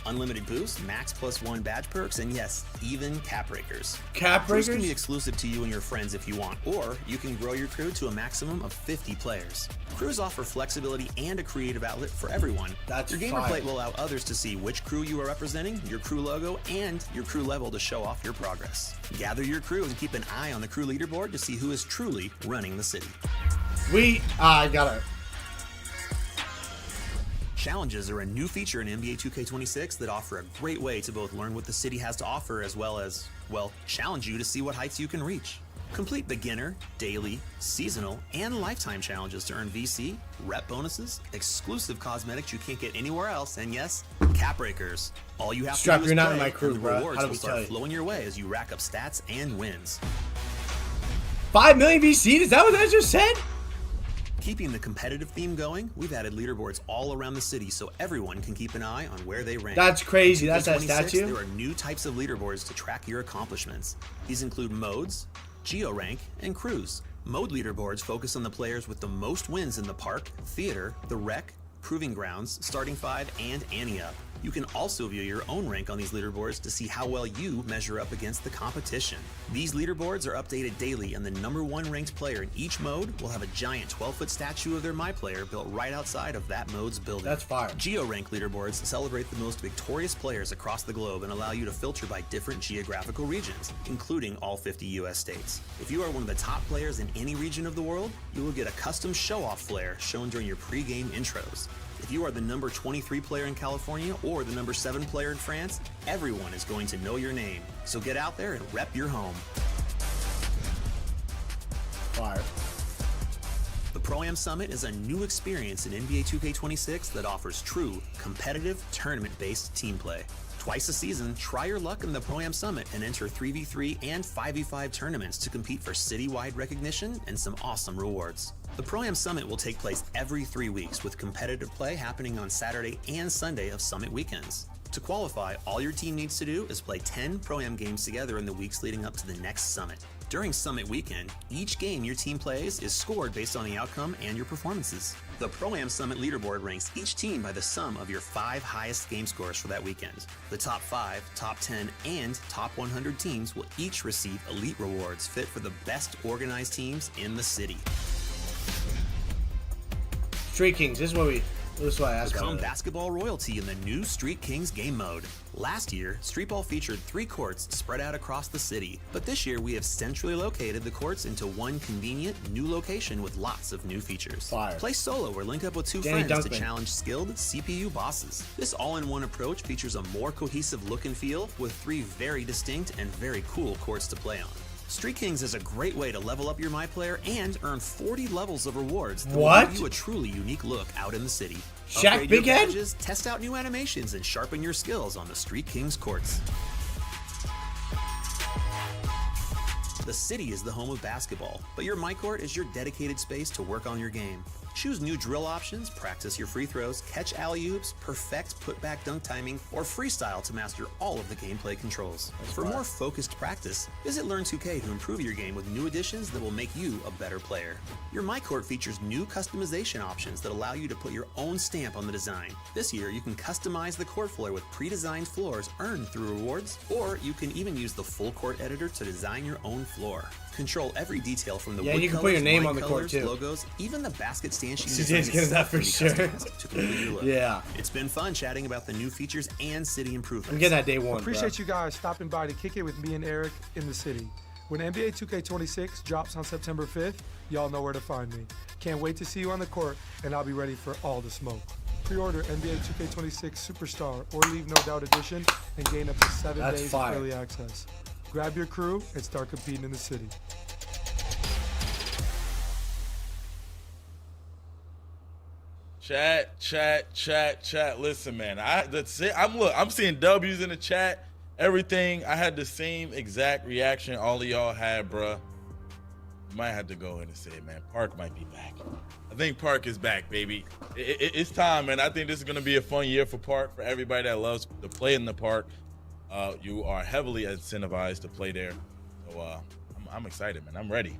unlimited boosts, max +1 badge perks, and yes, even cap breakers. Cap Crews can breakers? be exclusive to you and your friends if you want, or you can grow your crew to a maximum of 50 players. Crews offer flexibility and a creative outlet for everyone. That's your gamer fire. plate will allow others to see which crew you are representing, your crew logo, and your crew level to show off your progress. Gather your crew and keep an eye on the crew leaderboard to see who is truly running the city. I got it. Challenges are a new feature in NBA 2K26 that offer a great way to both learn what the city has to offer as well as, well, challenge you to see what heights you can reach. Complete beginner, daily, seasonal, and lifetime challenges to earn VC, rep bonuses, exclusive cosmetics you can't get anywhere else, and yes, cap breakers. All you have Strap, to do is you're not play, in my crew, and the bro. rewards How do will we tell start you? flowing your way as you rack up stats and wins. 5 million VC? Is that what that just said? Keeping the competitive theme going, we've added leaderboards all around the city so everyone can keep an eye on where they rank. That's crazy. That's that 2K26, statue. There are new types of leaderboards to track your accomplishments. These include modes, geo-rank, and cruise. Mode leaderboards focus on the players with the most wins in the park, theater, the rec, proving grounds, starting five, and ante up. You can also view your own rank on these leaderboards to see how well you measure up against the competition. These leaderboards are updated daily, and the #1 ranked player in each mode will have a giant 12-foot statue of their My Player built right outside of that mode's building. That's fire. Geo-rank leaderboards celebrate the most victorious players across the globe and allow you to filter by different geographical regions, including all 50 US states. If you are one of the top players in any region of the world, you will get a custom show-off flare shown during your pre-game intros. If you are the number 23 player in California or the number 7 player in France, everyone is going to know your name. So get out there and rep your home. Fire. The Pro-Am Summit is a new experience in NBA 2K26 that offers true, competitive, tournament-based team play. Twice a season, try your luck in the Pro-Am Summit and enter 3v3 and 5v5 tournaments to compete for citywide recognition and some awesome rewards. The Pro-Am Summit will take place every 3 weeks with competitive play happening on Saturday and Sunday of Summit weekends. To qualify, all your team needs to do is play 10 Pro-Am games together in the weeks leading up to the next Summit. During Summit weekend, each game your team plays is scored based on the outcome and your performances. The Pro-Am Summit leaderboard ranks each team by the sum of your 5 highest game scores for that weekend. The top 5, top 10, and top 100 teams will each receive elite rewards fit for the best organized teams in the city. Street Kings. This is what I asked Become about. basketball royalty in the new Street Kings game mode. Last year, Street Ball featured 3 courts spread out across the city, but this year we have centrally located the courts into one convenient new location with lots of new features. Fire. Play solo or link up with 2 Danny friends Dunkman. to challenge skilled CPU bosses. This all-in-one approach features a more cohesive look and feel with 3 very distinct and very cool courts to play on. Street Kings is a great way to level up your My Player and earn 40 levels of rewards that What? will give you a truly unique look out in the city. Shaq Upgrade your Big Head? badges, test out new animations, and sharpen your skills on the Street Kings courts. The city is the home of basketball, but your My Court is your dedicated space to work on your game. Choose new drill options, practice your free throws, catch alley-oops, perfect putback dunk timing, or freestyle to master all of the gameplay controls. For more focused practice, visit Learn2K to improve your game with new additions that will make you a better player. Your My Court features new customization options that allow you to put your own stamp on the design. This year, you can customize the court floor with pre-designed floors earned through rewards, or you can even use the full court editor to design your own floor. Control every detail from the Yeah, wood you can colors, put your name line on the court, colors, too. logos, even the basket stanchion CJ's design getting that itself for can be sure. customized to complete your look. Yeah. It's been fun chatting about the new features and city improvements. I'm getting that day one. Appreciate bro. you guys stopping by to kick it with me and Eric in the city. When NBA 2K26 drops on September 5th, y'all know where to find me. Can't wait to see you on the court, and I'll be ready for all the smoke. Pre-order NBA 2K26 Superstar or Leave No Doubt Edition and gain up to 7 That's days fire. of early access. Grab your crew and start competing in the city. Chat. Listen, man. I'm seeing W's in the chat. Everything. I had the same exact reaction all of y'all had, bruh. You might have to go in and say, man, Park might be back. I think Park is back, baby. It's time, man. I think this is gonna be a fun year for Park, for everybody that loves to play in the park. You are heavily incentivized to play there. So I'm excited, man. I'm ready.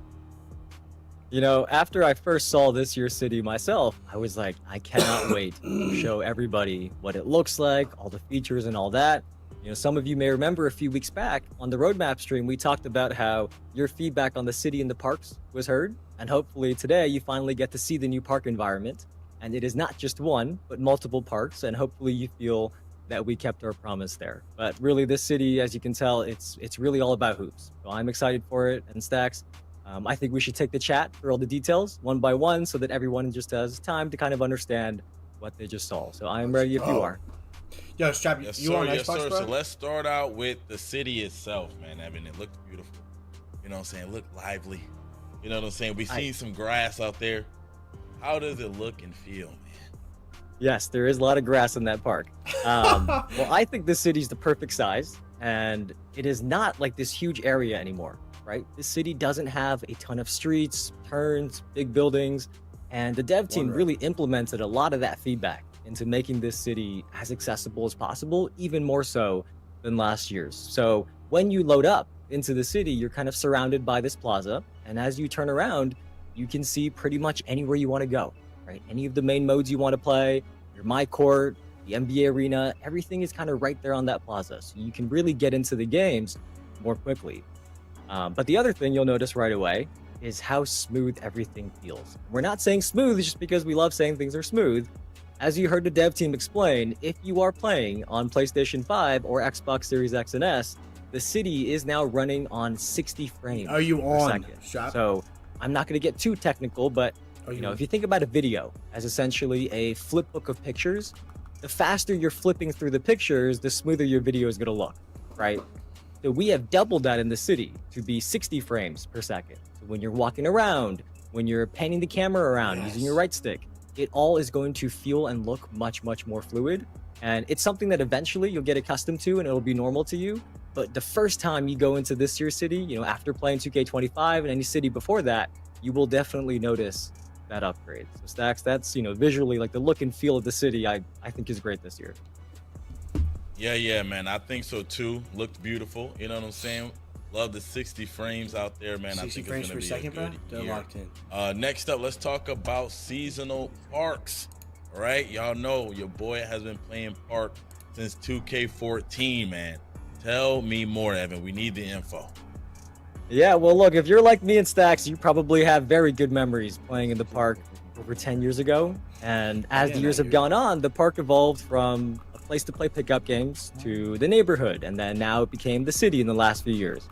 You know, after I first saw this year's city myself, I was like, I cannot wait to show everybody what it looks like, all the features and all that. You know, some of you may remember a few weeks back on the roadmap stream, we talked about how your feedback on the city and the parks was heard. And hopefully today you finally get to see the new park environment. And it is not just one, but multiple parks. And hopefully you feel that we kept our promise there. But really this city, as you can tell, it's really all about hoops. So I'm excited for it. And Stacks, I think we should take the chat for all the details one by one so that everyone just has time to kind of understand what they just saw. So I am ready if you are. Yo, Strap, Yes, you sir. on Yes, Xbox, sir. bro? So let's start out with the city itself, man. I mean, it looked beautiful. You know what I'm saying? It looked lively. You know what I'm saying? We've seen some grass out there. How does it look and feel, man? Yes, there is a lot of grass in that park. Well, I think this city's the perfect size, and it is not like this huge area anymore. right? This city doesn't have a ton of streets, turns, big buildings, and the dev team really implemented a lot of that feedback into making this city as accessible as possible, even more so than last year's. So when you load up into the city, you're kind of surrounded by this plaza, and as you turn around, you can see pretty much anywhere you want to go, right? Any of the main modes you want to play, your My Court, the NBA arena, everything is kind of right there on that plaza. So you can really get into the games more quickly. But the other thing you'll notice right away is how smooth everything feels. We're not saying smooth just because we love saying things are smooth. As you heard the dev team explain, if you are playing on PlayStation 5 or Xbox Series X and S, the city is now running on 60 frames. Are you per on? second. So I'm not going to get too technical, but if you think about a video as essentially a flip book of pictures, the faster you're flipping through the pictures, the smoother your video is going to look, right? So we have doubled that in the city to be 60 frames per second. So when you're walking around, when you're panning the camera around using your right stick, it all is going to feel and look much, much more fluid. And it's something that eventually you'll get accustomed to and it'll be normal to you. But the first time you go into this year's city, after playing 2K25 and any city before that, you will definitely notice that upgrade. So Stacks, that's, visually like the look and feel of the city, I think is great this year. Yeah, man. I think so too. Looked beautiful. You know what I'm saying? Love the 60 frames out there, man. 60 I think frames it's per gonna be second, a bro? good They're year. locked in. Next up, let's talk about seasonal parks. All right, y'all know your boy has been playing park since 2K14, man. Tell me more, Evan. We need the info. Yeah, well, look, if you're like me and Stacks, you probably have very good memories playing in the park over 10 years ago. And as the years have gone on, the park evolved from a place to play pickup games to the neighborhood, and then now it became the city in the last few years.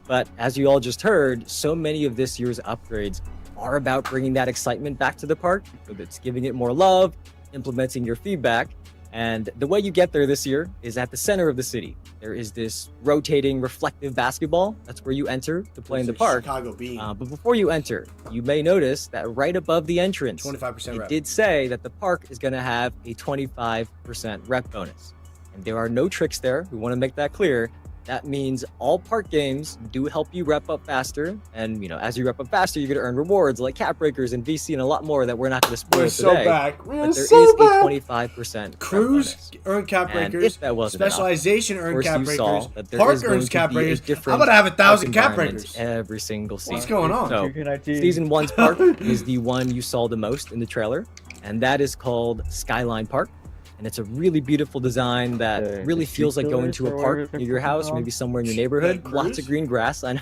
But as you all just heard, so many of this year's upgrades are about bringing that excitement back to the park. So it's giving it more love, implementing your feedback. And the way you get there this year is at the center of the city. There is this rotating reflective basketball. That's where you enter to play in the park. Chicago Bean. But before you enter, you may notice that right above the entrance, 25% it rep. did say that the park is going to have a 25% rep bonus. And there are no tricks there. We want to make that clear. That means all park games do help you rep up faster. And, as you rep up faster, you're going to earn rewards like cap breakers and VC and a lot more that we're not going to spoil We're so today. back. But there is a 25% Cruise earn cap And breakers. if that wasn't enough, Specialization of earn course cap you breakers. saw that there Park is going earns to cap be a breakers. different I'm gonna have 1,000 park cap environment breakers. every single season. What's going on? So, Season 1's park is the one you saw the most in the trailer, and that is called Skyline Park. And it's a really beautiful design that really feels like going to a park near your house or maybe somewhere in your neighborhood. Lots of green grass. I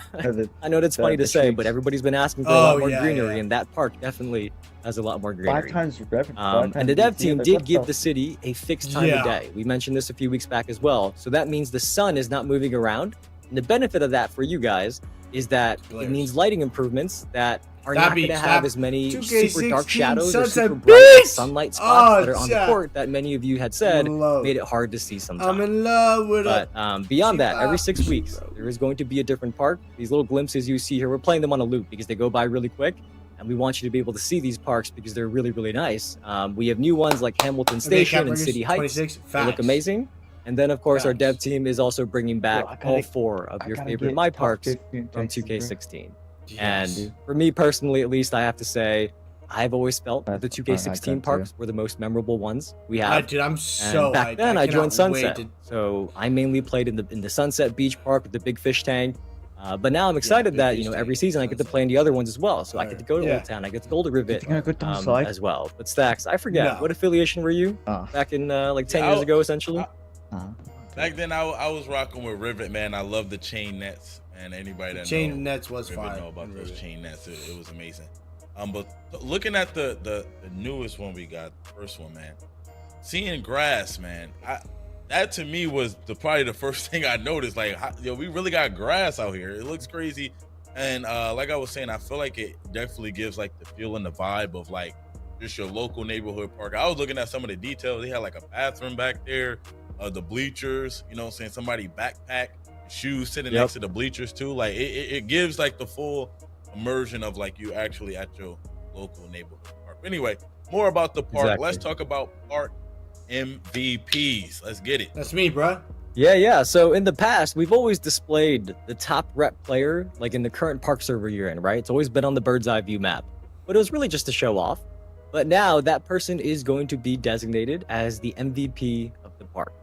know that's funny to say, but everybody's been asking for a lot more greenery, and that park definitely has a lot more greenery. And the dev team did give the city a fixed time of day. We mentioned this a few weeks back as well. So that means the sun is not moving around. And the benefit of that for you guys is that it means lighting improvements that are not going to have as many super dark shadows or super bright sunlight spots that are on the court that many of you had said made it hard to see sometimes. I'm in love with it. But beyond that, every 6 weeks, there is going to be a different park. These little glimpses you see here, we're playing them on a loop because they go by really quick. And we want you to be able to see these parks because they're really, really nice. We have new ones like Hamilton Station and City Heights. They look amazing. And then, of course, our dev team is also bringing back all 4 of your favorite My Parks from 2K16. And for me personally, at least, I have to say, I've always felt that the 2K16 parks were the most memorable ones we have. Dude, I'm so and back then, I joined Sunset. So I mainly played in the Sunset Beach Park with the big fish tank. But now I'm excited that, every season I get to play in the other ones as well. So I get to go to Old Town, I get to go to Rivet as well. But Stacks, I forget, what affiliation were you back in like 10 years ago, essentially? Back then, I was rocking with Rivet, man. I love the chain nets, and anybody that chain nets was Rivet fire. know about those chain nets. It was amazing. But looking at the newest one we got, the first one, man, seeing grass, man, that to me was probably the first thing I noticed. Like, we really got grass out here. It looks crazy, and like I was saying, I feel like it definitely gives like the feel and the vibe of like just your local neighborhood park. I was looking at some of the details. They had like a bathroom back there. The bleachers, somebody backpack, shoes sitting next to the bleachers too. Like it gives like the full immersion of like you actually at your local neighborhood park. Anyway, more about the park. Let's talk about park MVPs. Let's get it. That's me, bro. Yeah. So in the past, we've always displayed the top rep player, like in the current park server you're in, right? It's always been on the bird's eye view map, but it was really just to show off. But now that person is going to be designated as the MVP of the park.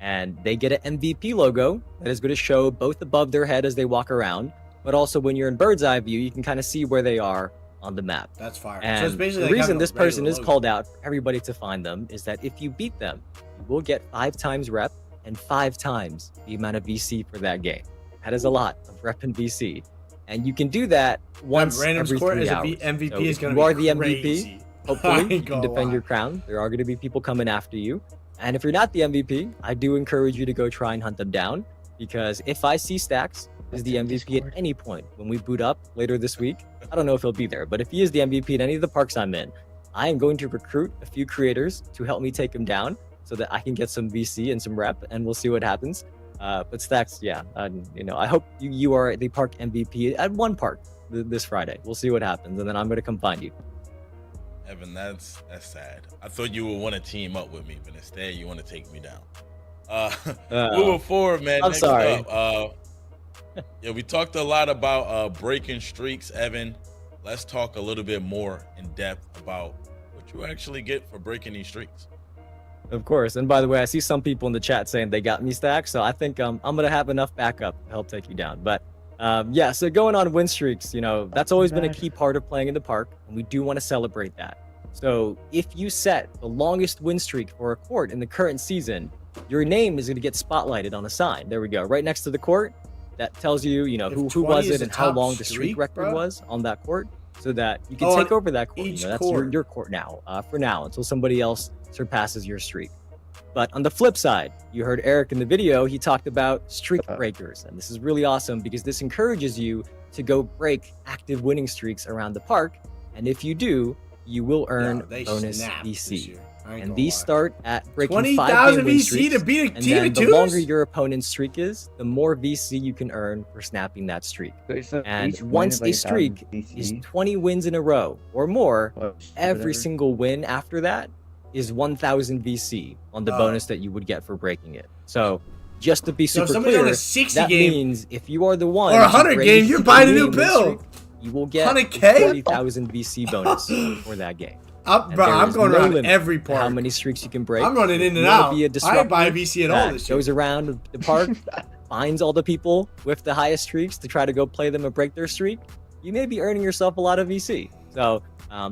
And they get an MVP logo that is going to show both above their head as they walk around, but also when you're in bird's eye view, you can kind of see where they are on the map. That's fire. And So it's basically the like reason having a this person regular is logo. called out for everybody to find them is that if you beat them, you will get 5 times rep and 5 times the amount of VC for that game. That is a lot of rep and VC. And you can do that once Random every score 3 as a hours. MVP So is if going you to are be the crazy. MVP, I hopefully ain't you can gonna defend lie. your crown. There are going to be people coming after you. And if you're not the MVP, I do encourage you to go try and hunt them down, because if I see Stacks is the MVP at any point when we boot up later this week, I don't know if he'll be there, but if he is the MVP at any of the parks I'm in, I am going to recruit a few creators to help me take him down so that I can get some VC and some rep, and we'll see what happens. But Stacks, yeah, I hope you are the park MVP at one park this Friday. We'll see what happens, and then I'm going to come find you. Evan, that's sad. I thought you would want to team up with me, but instead you want to take me down. Moving forward, man. I'm next sorry. Up, yeah, we talked a lot about breaking streaks, Evan. Let's talk a little bit more in depth about what you actually get for breaking these streaks. Of course. And by the way, I see some people in the chat saying they got me Stacks, so I think I'm going to have enough backup to help take you down. But yeah, so going on win streaks, that's always been a key part of playing in the park, and we do want to celebrate that. So if you set the longest win streak for a court in the current season, your name is going to get spotlighted on a sign. There we go, right next to the court. That tells you, who 20 was is it the and how top long the streak, streak record bro? was on that court, so that you can Oh, take on over that court. each That's court. your court now, for now, until somebody else surpasses your streak. But on the flip side, you heard Eric in the video, he talked about streak breakers. And this is really awesome because this encourages you to go break active winning streaks around the park. And if you do, you will earn Yo, they bonus snapped this VC. year. I ain't And gonna these lie. start at breaking 20,000 5 game win VC streaks. to beat a And team then of the twos? longer your opponent's streak is, the more VC you can earn for snapping that streak. And once a streak is 20 wins in a row or more, every single win after that is 1,000 VC on the bonus that you would get for breaking it. So just to be So if super somebody's on clear, a 60 that game means if you are the one or a to 100 break game, you're the buying a new 20 win bill. streak, you will get 100K? 40,000 VC bonus for that game. And Bro, there I'm is going no around limit every to park. how many streaks you can break. I'm running in If and you wanna out. be a I ain't disruptor buying VC at all that this year. goes around the park, finds all the people with the highest streaks to try to go play them and break their streak, you may be earning yourself a lot of VC. So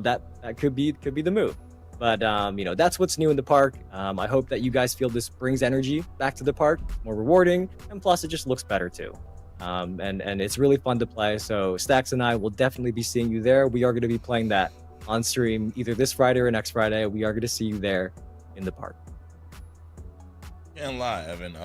that could be the move. But that's what's new in the park. I hope that you guys feel this brings energy back to the park, more rewarding, and plus it just looks better too. And it's really fun to play. So Stacks and I will definitely be seeing you there. We are going to be playing that on stream either this Friday or next Friday. We are going to see you there in the park. Can't lie, Evan.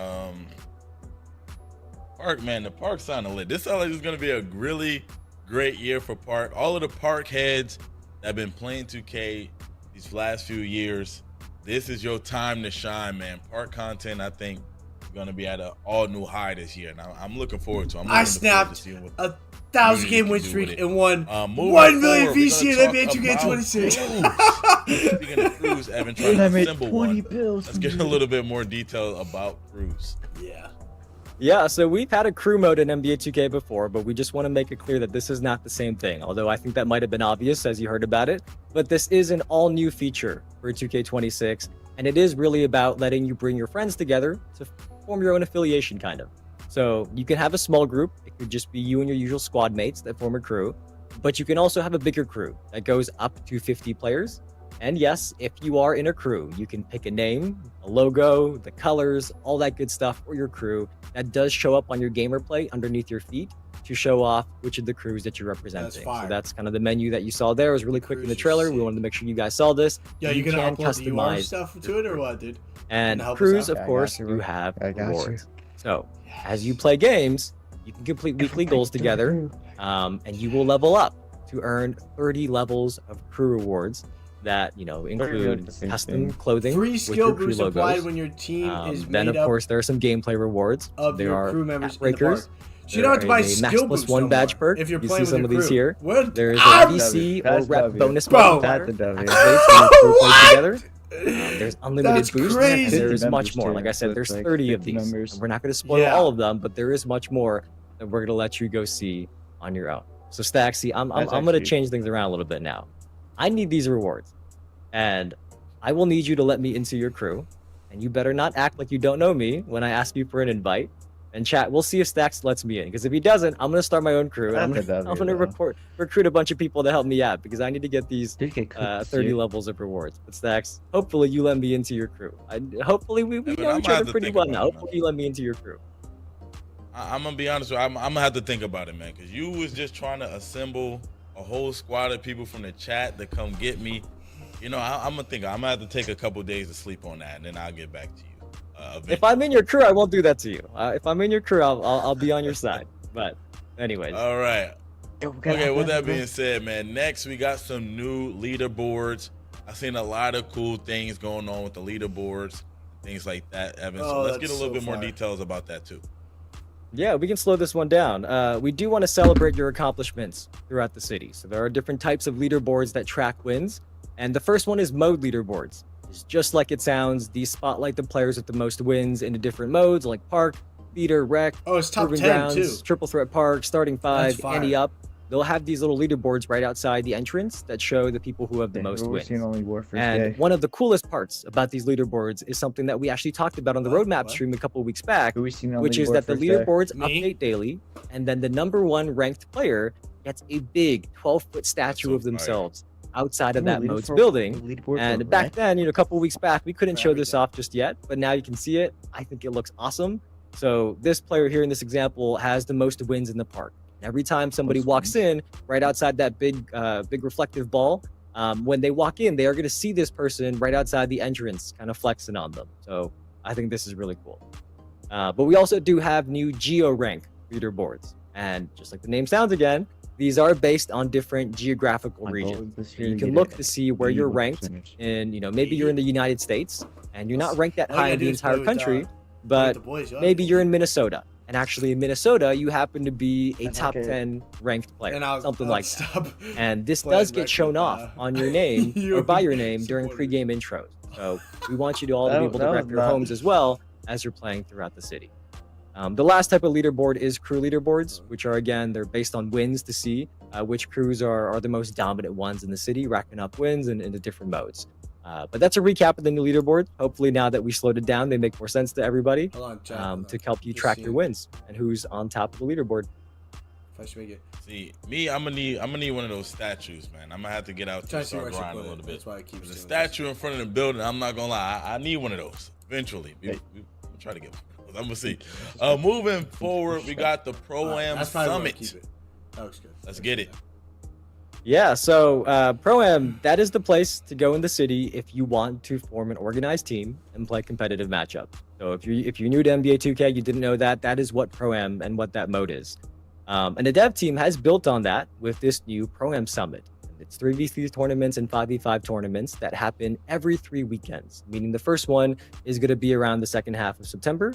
Park, man, the park sounded lit. This sounds like it's gonna be a really great year for Park. All of the Park heads that have been playing 2K these last few years, this is your time to shine, man. Park content, I think, is gonna be at an all new high this year. Now I'm looking forward to. I snapped a 1,000 game win streak and won moving 1 million forward, we're VC gonna in talk NBA 2K26. about Cruz. Speaking of Cruz, Evan, trying to assemble 20 one. bills. Let's get a little bit more detail about Cruz. Yeah. Yeah, so we've had a crew mode in NBA 2K before, but we just want to make it clear that this is not the same thing. Although I think that might have been obvious as you heard about it, but this is an all new feature for 2K26, and it is really about letting you bring your friends together to form your own affiliation, kind of. So you can have a small group. It could just be you and your usual squad mates that form a crew, but you can also have a bigger crew that goes up to 50 players. And yes, if you are in a crew, you can pick a name, a logo, the colors, all that good stuff for your crew that does show up on your gamer plate underneath your feet to show off which of the crews that you're representing. fire. So that's kind of the menu that you saw there. It was really quick in the Crews are trailer. We sick. wanted to make sure you guys saw this. Yo, you can upload the UR stuff to it or what, dude? And help us crews, out? of I course, got you, you bro. have I got you. rewards. So as you play games, you can complete weekly goals together, and you will level up to earn 30 levels of crew rewards that include the same custom thing. clothing Free with skill your crew boost applied logos. when your team is Then made of up course there are some gameplay rewards. of There your are crew members hat in the breakers. park. So you don't have to buy There is a max skill plus boost one no badge more perk. if you're You playing see some with of your these crew. here. What? There is a Ah, VC or That's rep W. bonus Bro. multiplier That's a W. activates when your crew plays together. there's unlimited That's boosts, crazy. and there is Members much more. too, Like I said, so there's it's like 30 of 50 these. members. And we're not going to spoil Yeah. all of them, but there is much more that we're going to let you go see on your own. So Staxy, I'm That's going to actually- change things around a little bit now. I need these rewards, and I will need you to let me into your crew, and you better not act like you don't know me when I ask you for an invite. And chat, we'll see if Stax lets me in, because if he doesn't, I'm gonna start my own crew, and I'm That's gonna, above I'm you, gonna though. recruit a bunch of people to help me out, because I need to get these Did get cooked, 30 dude. levels of rewards. But Stax, hopefully you let me into your crew. Hopefully we but know I'm each gonna have other to pretty think well about now. it, man. Hopefully you let me into your crew. I'm gonna be honest with you. I'm gonna have to think about it, man, because you was just trying to assemble a whole squad of people from the chat to come get me. You know, I'm gonna have to take a couple days to sleep on that, and then I'll get back to you. If I'm in your crew, I won't do that to you. If I'm in your crew, I'll be on your side. But anyways, All right. Yo, we gotta Okay, hop with in, that bro. being said, man, next we got some new leaderboards. I've seen a lot of cool things going on with the leaderboards, things like that, Evan. So Oh, let's get a that's little so bit more fire. details about that too. yeah, we can slow this one down. We do want to celebrate your accomplishments throughout the city. So there are different types of leaderboards that track wins. And the first one is mode leaderboards. It's just like it sounds. These spotlight the players with the most wins into different modes like park, theater, rec, Oh, it's top Proving 10 grounds, too. triple threat park, starting That's five, fire. ante up. They'll have these little leaderboards right outside the entrance that show the people who have the Yeah, most we're wins. seeing only war first And day. one of the coolest parts about these leaderboards is something that we actually talked about on the What? roadmap What? stream a couple of weeks back, Who we seen on which is leaderboard that the first day? leaderboards Me? update daily, and then the number one ranked player gets a big 12-foot statue so of themselves outside of Ooh, that mode's leaderboard- building. leaderboard for And back red? then, a couple weeks back, we couldn't For show this everything. off just yet, but now you can see it. I think it looks awesome. So this player here in this example has the most wins in the park. Every time somebody Most walks in right outside that big reflective ball, when they walk in, they are going to see this person right outside the entrance, kind of flexing on them. So I think this is really cool. But we also do have new geo rank leaderboards, and just like the name sounds again, these are based on different geographical My goal regions. is this So year you to can get look it to see where you're 81 ranked percentage. in, maybe you're in the United States and you're not ranked that All you high gotta in do the is entire play with, country, with but the boys, yo. maybe you're in Minnesota. And actually in Minnesota, you happen to be a And top okay. 10 ranked player, And something I'll like that. stop And this playing does get rec shown with, off on your name you or by your name during supporters. pregame intros. So we want you to all to That- be able to that rep was your not- homes as well as you're playing throughout the city. The last type of leaderboard is crew leaderboards, which are, again, they're based on wins to see which crews are the most dominant ones in the city, racking up wins in the different modes. But that's a recap of the new leaderboard. Hopefully now that we slowed it down, they make more sense to everybody Hold on, chat. hold to on. help you Just track your seeing wins and who's on top of the leaderboard. If I should make it. See, me, I'm gonna need one of those statues, man. I'm gonna have to get out there Try and to see where start I should grinding a put little it. bit. That's why I keep There's a doing statue in front of the building. I'm not gonna lie. I need one of those eventually. Hey. We'll try to get one. I'm gonna see. Moving forward, we got the Pro Am That's probably where I Summit. keep it. That looks good. Let's get it. Yeah, so Pro-Am, that is the place to go in the city if you want to form an organized team and play competitive matchups. So if you're new to NBA 2K, you didn't know that is what Pro-Am and what that mode is. And the dev team has built on that with this new Pro-Am Summit. It's 3v3 tournaments and 5v5 tournaments that happen every 3 weekends, meaning the first one is going to be around the second half of September.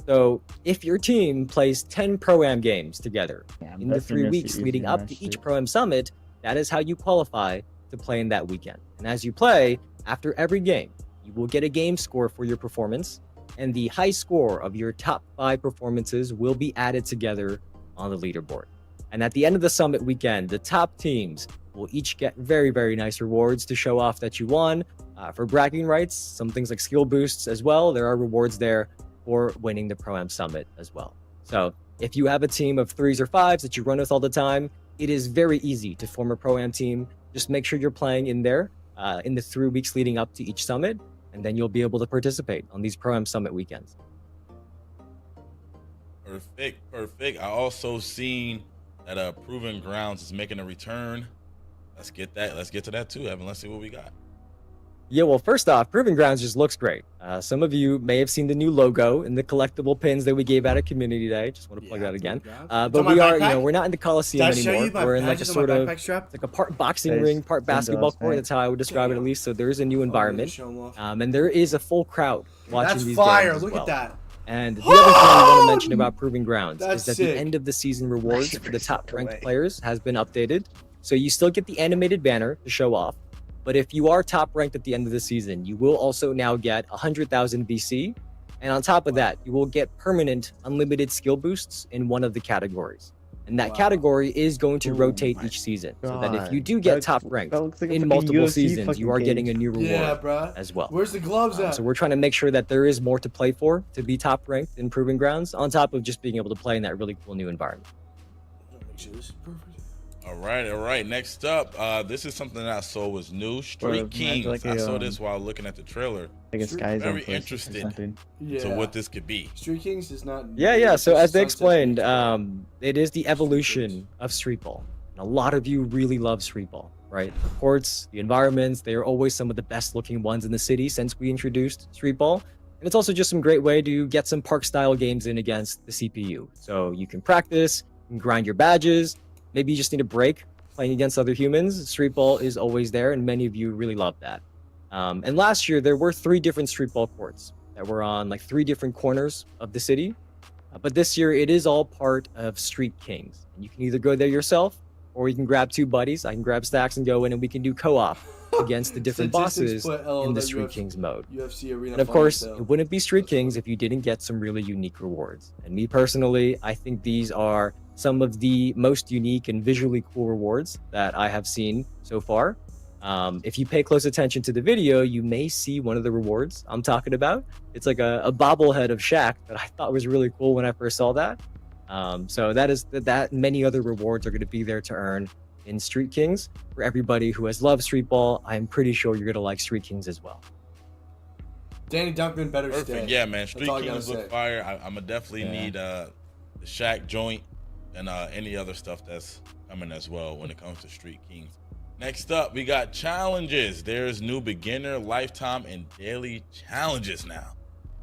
So if your team plays 10 Pro-Am games together Yeah, in the that's 3 gonna weeks be leading easy up match, to each dude. Pro-Am Summit, that is how you qualify to play in that weekend. And as you play, after every game, you will get a game score for your performance, and the high score of your top 5 performances will be added together on the leaderboard. And at the end of the Summit weekend, the top teams will each get very, very nice rewards to show off that you won. For bragging rights, some things like skill boosts as well. There are rewards there for winning the Pro-Am Summit as well. So if you have a team of 3s or 5s that you run with all the time, it is very easy to form a Pro-Am team. Just make sure you're playing in there in the 3 weeks leading up to each summit, and then you'll be able to participate on these Pro-Am Summit weekends. Perfect. I also seen that Proving Grounds is making a return. Let's get to that too, Evan. Let's see what we got. Yeah, well, first off, Proving Grounds just looks great. Some of you may have seen the new logo and the collectible pins that we gave out at Community Day. Just want to plug that again. But on my we are, backpack? we're not in the Coliseum Did I show anymore. you my We're in like a patches on sort my of backpack strap? it's like a part boxing Guys, ring, part send basketball us, court. man. That's how I would describe it at least. So there is a new Oh, environment, show 'em off. and there is a full crowd watching That's these fire. games as Look well. at that. And the other thing I want to mention Oh, about Proving Grounds that's is that sick. the end of the season rewards Nice for the top ranked away. players has been updated. So you still get the animated banner to show off, But if you are top ranked at the end of the season, you will also now get 100,000 VC. And on top of that, you will get permanent unlimited skill boosts in one of the categories. And that category is going to rotate each season. So that if you do get top ranked in multiple seasons, you are getting a new reward as well. Where's the gloves at? So we're trying to make sure that there is more to play for to be top ranked in Proving Grounds, on top of just being able to play in that really cool new environment. Make sure this is perfect. All right. Next up, this is something that I saw was new. Street Kings. like I a, saw this while looking at the trailer. Like a Sky Zone Very place or interested something. Yeah. to what this could be. Street Kings is not. Yeah. So as they Sunset explained, Kings. it is the evolution of street ball. And a lot of you really love street ball, right? The courts, the environments, they are always some of the best looking ones in the city since we introduced street ball. And it's also just some great way to get some park style games in against the CPU. So you can practice, you can grind your badges, maybe you just need a break playing against other humans. Street ball is always there, and many of you really love that. And last year, there were 3 different street ball courts that were on like 3 different corners of the city. But this year, it is all part of Street Kings. And you can either go there yourself, or you can grab 2 buddies. I can grab Stacks and go in, and we can do co-op against the different bosses in the Street Kings mode. UFC arena. And of course, it wouldn't be Street Kings if you didn't get some really unique rewards. And me personally, I think these are some of the most unique and visually cool rewards that I have seen so far. If you pay close attention to the video, you may see one of the rewards I'm talking about. It's like a bobblehead of Shaq that I thought was really cool when I first saw that. So that many other rewards are going to be there to earn in Street Kings. For everybody who has loved street ball, I'm pretty sure you're going to like Street Kings as well. Danny Dunkman better Perfect. stay. Yeah, man. Street That's all I Kings gotta look say. fire. I'm going to definitely need the Shaq joint and any other stuff that's coming as well when it comes to Street Kings. Next up, we got challenges. There's new beginner, lifetime, and daily challenges now.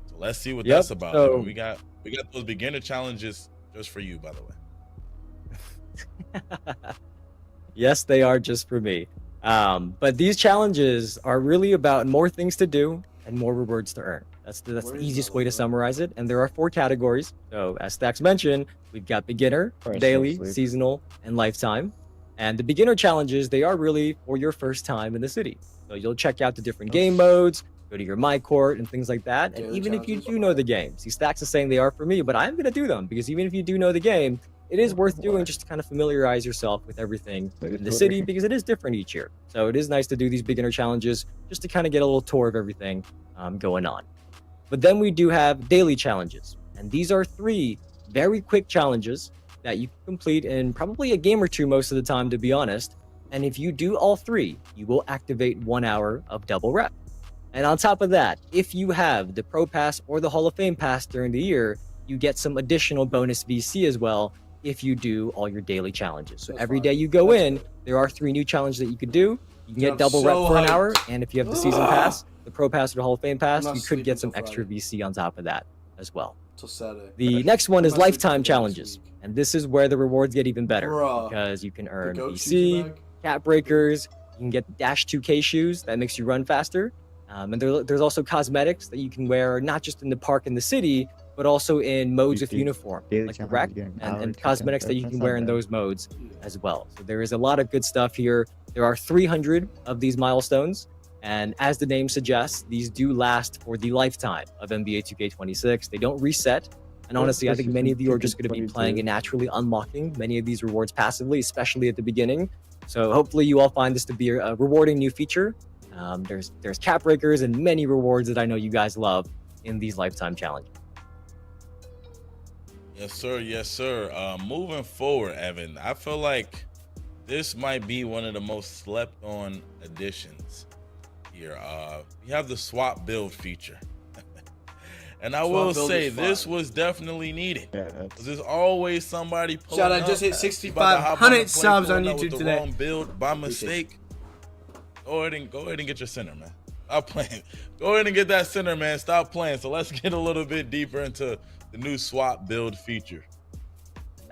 So let's see what that's about. So, we got those beginner challenges just for you, by the way. Yes, they are just for me. But these challenges are really about more things to do and more rewards to earn. That's the easiest way to summarize it. And there are 4 categories. So as Stacks mentioned, we've got beginner, daily, seasonal, and lifetime. And the beginner challenges, they are really for your first time in the city. So you'll check out the different game modes, go to your My Court and things like that. And even if you do know the game, see, Stacks is saying they are for me, but I'm going to do them because even if you do know the game, it is worth doing just to kind of familiarize yourself with everything in the city because it is different each year. So it is nice to do these beginner challenges just to kind of get a little tour of everything going on. But then we do have daily challenges. And these are 3 very quick challenges that you can complete in probably a game or 2 most of the time, to be honest. And if you do all 3, you will activate 1 hour of double rep. And on top of that, if you have the Pro Pass or the Hall of Fame Pass during the year, you get some additional bonus VC as well if you do all your daily challenges. So every day you go in, there are 3 new challenges that you can do. You can get double rep for an hour, and if you have the season pass, the Pro Pass or the Hall of Fame Pass, you could get some extra VC on top of that as well. Till Saturday. The next one is lifetime challenges, and this is where the rewards get even better because you can earn goat VC, shoes cap breakers, you can get Dash 2K shoes that makes you run faster, and there's also cosmetics that you can wear not just in the park in the city, but also in modes of uniform, like the rec, and cosmetics that you can wear in those modes as well. So there is a lot of good stuff here. There are 300 of these milestones, and as the name suggests, these do last for the lifetime of NBA 2K26. They don't reset, and honestly, I think many of you are just going to be playing and naturally unlocking many of these rewards passively, especially at the beginning. So hopefully you all find this to be a rewarding new feature. There's cap breakers and many rewards that I know you guys love in these lifetime challenges. Yes, sir. Yes, sir. Moving forward, Evan, I feel like this might be one of the most slept on additions here. We have the swap build feature. And I will say this was definitely needed. Yeah, There's always somebody pulling Shout out, up, just hit about to 6,500 subs on pulling up with YouTube the today. wrong build by mistake. Go ahead and get your center, man. Stop playing. Go ahead and get that center, man. Stop playing. So let's get a little bit deeper into the new swap build feature.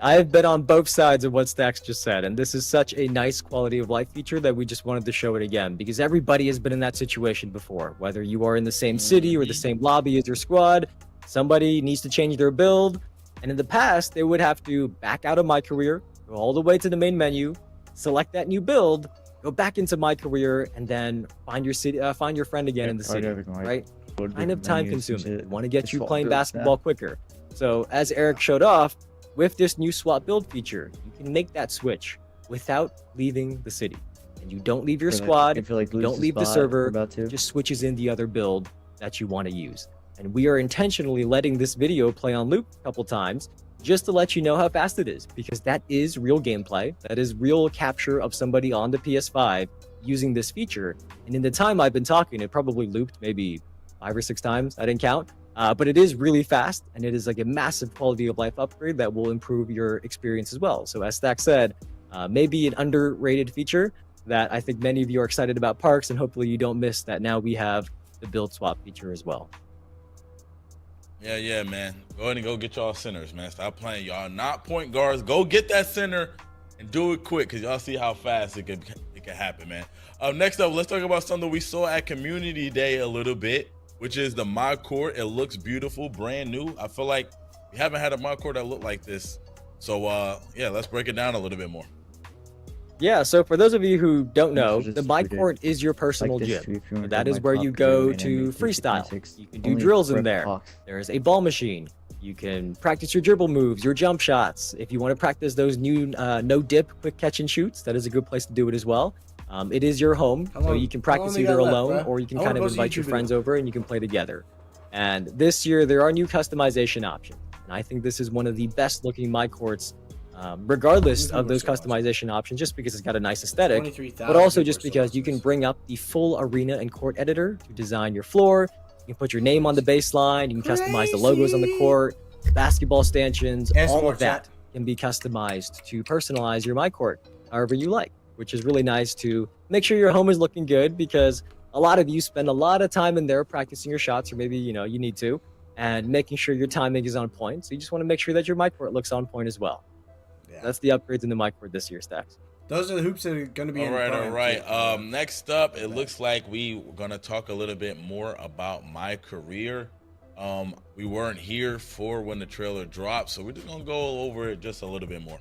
I've been on both sides of what Stacks just said, and this is such a nice quality of life feature that we just wanted to show it again because everybody has been in that situation before. Whether you are in the same city or the same lobby as your squad, somebody needs to change their build, and in the past, they would have to back out of My Career, go all the way to the main menu, select that new build, go back into my career, and then find your friend again in the city, right? Kind of time consuming. We want to get you playing basketball quicker. So as Eric showed off, with this new swap build feature, you can make that switch without leaving the city. And you don't leave your squad, you don't leave the server, it just switches in the other build that you want to use. And we are intentionally letting this video play on loop a couple times just to let you know how fast it is, because that is real gameplay. That is real capture of somebody on the PS5 using this feature. And in the time I've been talking, it probably looped maybe 5 or 6 times. I didn't count. But it is really fast, and it is like a massive quality of life upgrade that will improve your experience as well. So as Stack said, maybe an underrated feature that I think many of you are excited about Parks, and hopefully you don't miss that now we have the build swap feature as well. Yeah, man. Go ahead and go get y'all centers, man. Stop playing. Y'all not point guards. Go get that center and do it quick, because y'all see how fast it can happen, man. Next up, let's talk about something we saw at Community Day a little bit, which is the mod court. It looks beautiful, brand new. I feel like we haven't had a mod court that looked like this. So yeah, let's break it down a little bit more. Yeah, so for those of you who don't know, the mod court is your personal gym. And that is where you go to freestyle. You can do drills in there. There's a ball machine. You can practice your dribble moves, your jump shots. If you want to practice those new no dip quick catch and shoots, that is a good place to do it as well. It is your home, so you can practice either alone or you can kind of invite your friends over and you can play together. And this year there are new customization options. And I think this is one of the best looking mod courts, regardless of those customization options, just because it's got a nice aesthetic, but also just because you can bring up the full arena and court editor to design your floor. You can put your name on the baseline. You can customize the logos on the court, basketball stanchions, all of that can be customized to personalize your mod court however you like, which is really nice to make sure your home is looking good, because a lot of you spend a lot of time in there practicing your shots, or maybe, you know, you need to, and making sure your timing is on point. So you just want to make sure that your mod court looks on point as well. Yeah. That's the upgrades in the mod court this year, Stacks. Those are the hoops that are going to be all right. Next up, it looks like we're going to talk a little bit more about my career. We weren't here for when the trailer dropped, so we're just going to go over it just a little bit more.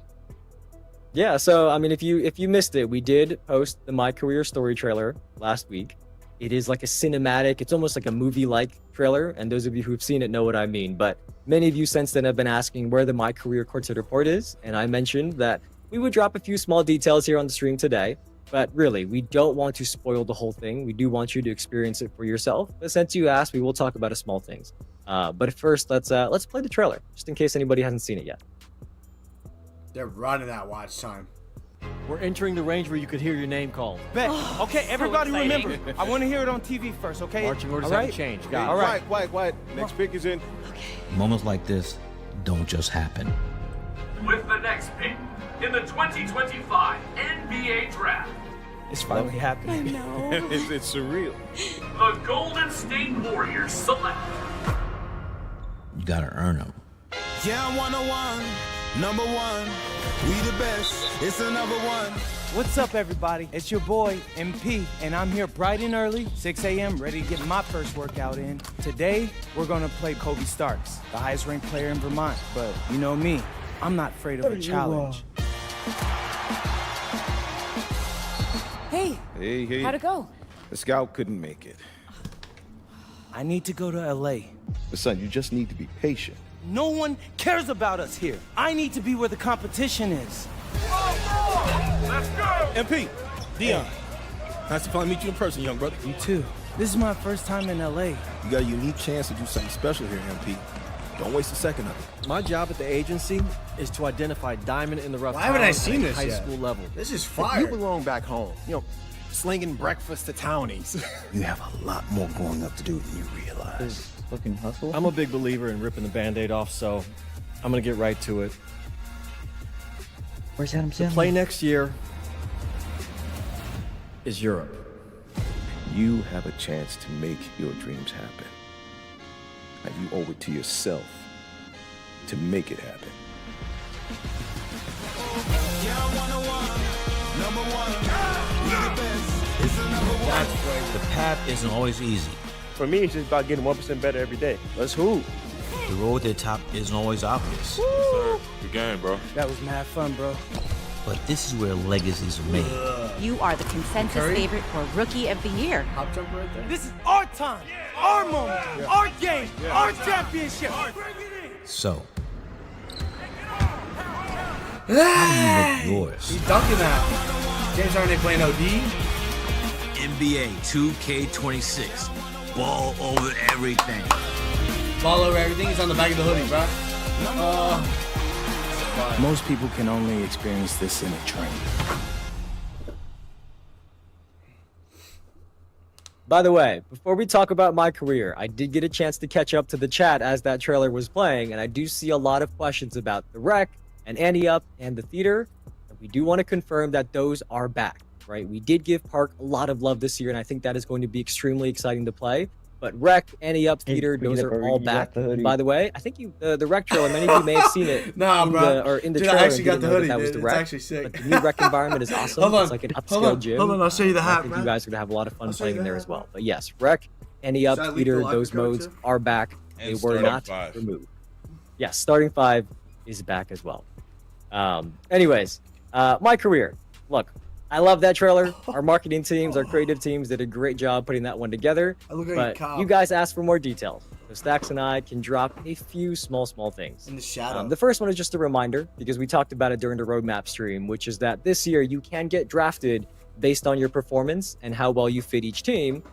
Yeah, so I mean, if you missed it, we did post the My Career story trailer last week. It is like a cinematic, it's almost like a movie-like trailer, and those of you who've seen it know what I mean. But many of you since then have been asking where the My Career courtside report is, and I mentioned that we would drop a few small details here on the stream today. But really, we don't want to spoil the whole thing. We do want you to experience it for yourself. But since you asked, we will talk about small things. But first, let's play the trailer, just in case anybody hasn't seen it yet. They're running that watch time. We're entering the range where you could hear your name called. Bet. Okay, everybody remember. I want to hear it on TV first, okay? Marching orders haven't changed. Got it. All right. Quiet. Next pick is in. Moments like this don't just happen. With the next pick in the 2025 NBA Draft. It's finally happening. I know. it's surreal. The Golden State Warriors select. You gotta earn them. Yeah, I'm 101, number one. We the best. It's another one. What's up, everybody? It's your boy, MP, and I'm here bright and early, 6 a.m., ready to get my first workout in. Today, we're going to play Kobe Starks, the highest ranked player in Vermont. But you know me, I'm not afraid of a challenge. Hey. How'd it go? The scout couldn't make it. I need to go to L.A. But son, you just need to be patient. No one cares about us here. I need to be where the competition is. Let's go! MP, Dion. Nice to finally meet you in person, young brother. You too. This is my first time in L.A. You got a unique chance to do something special here, MP. Don't waste a second of it. My job at the agency is to identify diamond in the rough. Why haven't I seen this high yet? school level? This is fire. You belong back home. You know, slinging breakfast to townies. You have a lot more growing up to do than you realize. Fucking hustle. I'm a big believer in ripping the Band-Aid off, so I'm gonna get right to it. Where's Adam Sandler? Play next year is Europe. You have a chance to make your dreams happen. And you owe it to yourself to make it happen. The path isn't always easy. For me, it's just about getting 1% better every day. Let's hoop. The road to the top isn't always obvious. Good game, bro. That was mad fun, bro. but this is where legacies are made. You are the consensus Curry? favorite for Rookie of the Year. Hop jumper right there. This is our time, our moment, our game, our championship. So, how do you make yours? He's dunking that. James Harden playing OD. NBA 2K26. Ball over everything. Ball over everything. He's on the back of the hoodie, bro. Most people can only experience this in a train. By the way, before we talk about my career, I did get a chance to catch up to the chat as that trailer was playing, and I do see a lot of questions about the rec and Annie Up and the theater. And we do want to confirm that those are back, right? We did give Park a lot of love this year, and I think that is going to be extremely exciting to play. But rec, Annie Up, theater, those are all back. By the way, I think the rec trailer, many of you may have seen it Nah, bro. in the Dude, trailer. I actually got the hoodie, that was dude. the It's rec. actually sick. But the new rec environment is awesome. Hold on. It's like an Hold upscale on. gym. Hold on, I'll show you the I hat, think man. you guys are going to have a lot of fun I'll show you playing in the there hat, as well. But yes, rec, Annie Up, Should I leak theater, the locker those code modes too? are back. And They were starting not 5. removed. Yes, starting 5 is back as well. Anyways, my career. Look, I love that trailer. Our marketing teams, our creative teams did a great job putting that one together. I look like a But cop. you guys asked for more details. So Stacks and I can drop a few small things. In the shadow. The first one is just a reminder, because we talked about it during the roadmap stream, which is that this year you can get drafted based on your performance and how well you fit each team.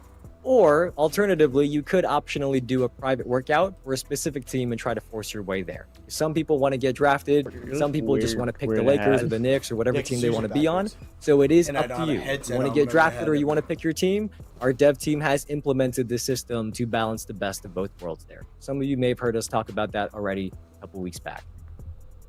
Or alternatively, you could optionally do a private workout for a specific team and try to force your way there. Some people want to get drafted. Some people just want to pick the Lakers or the Knicks or whatever Nick's team they want to be on. backwards. So it is And I up don't to have a you. headset You want on, to get remember I drafted had or it. you want to pick your team? Our dev team has implemented this system to balance the best of both worlds there. Some of you may have heard us talk about that already a couple weeks back.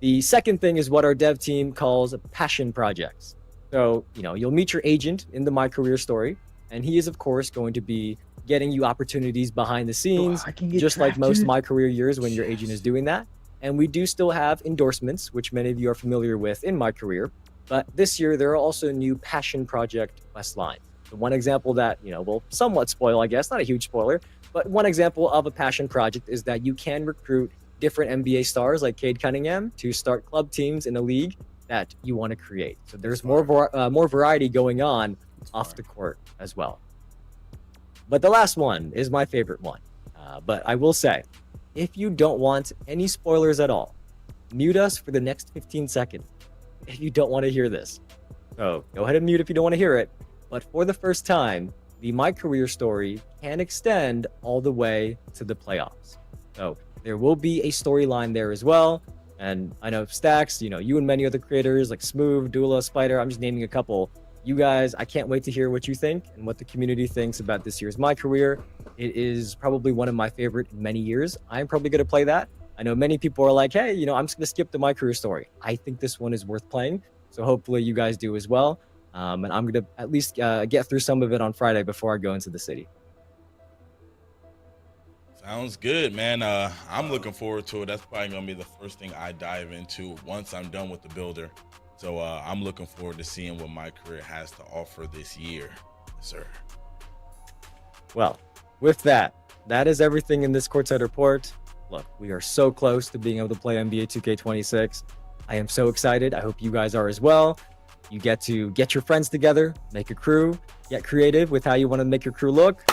The second thing is what our dev team calls passion projects. So, you'll meet your agent in the My Career story, and he is, of course, going to be getting you opportunities behind the scenes, just like most My Career years when your agent is doing that. And we do still have endorsements, which many of you are familiar with in My Career. But this year, there are also new passion project quest lines. So one example that, will somewhat spoil, I guess, not a huge spoiler, but one example of a passion project is that you can recruit different NBA stars like Cade Cunningham to start club teams in a league that you want to create. So there's more variety going on off the court as well. But the last one is my favorite one. But I will say, if you don't want any spoilers at all, mute us for the next 15 seconds if you don't want to hear this. So go ahead and mute if you don't want to hear it. But for the first time, the My Career story can extend all the way to the playoffs. So there will be a storyline there as well. And I know Stacks, you and many other creators like Smooth, Dula, Spider, I'm just naming a couple. You guys, I can't wait to hear what you think and what the community thinks about this year's My Career. It is probably one of my favorite in many years. I'm probably going to play that. I know many people are like, hey, I'm just going to skip the My Career story. I think this one is worth playing. So hopefully you guys do as well. And I'm going to at least get through some of it on Friday before I go into the city. Sounds good, man. I'm looking forward to it. That's probably going to be the first thing I dive into once I'm done with the builder. So I'm looking forward to seeing what My Career has to offer this year, sir. Well, with that is everything in this courtside report. Look, we are so close to being able to play NBA 2K26. I am so excited. I hope you guys are as well. You get to get your friends together, make a crew, get creative with how you want to make your crew look.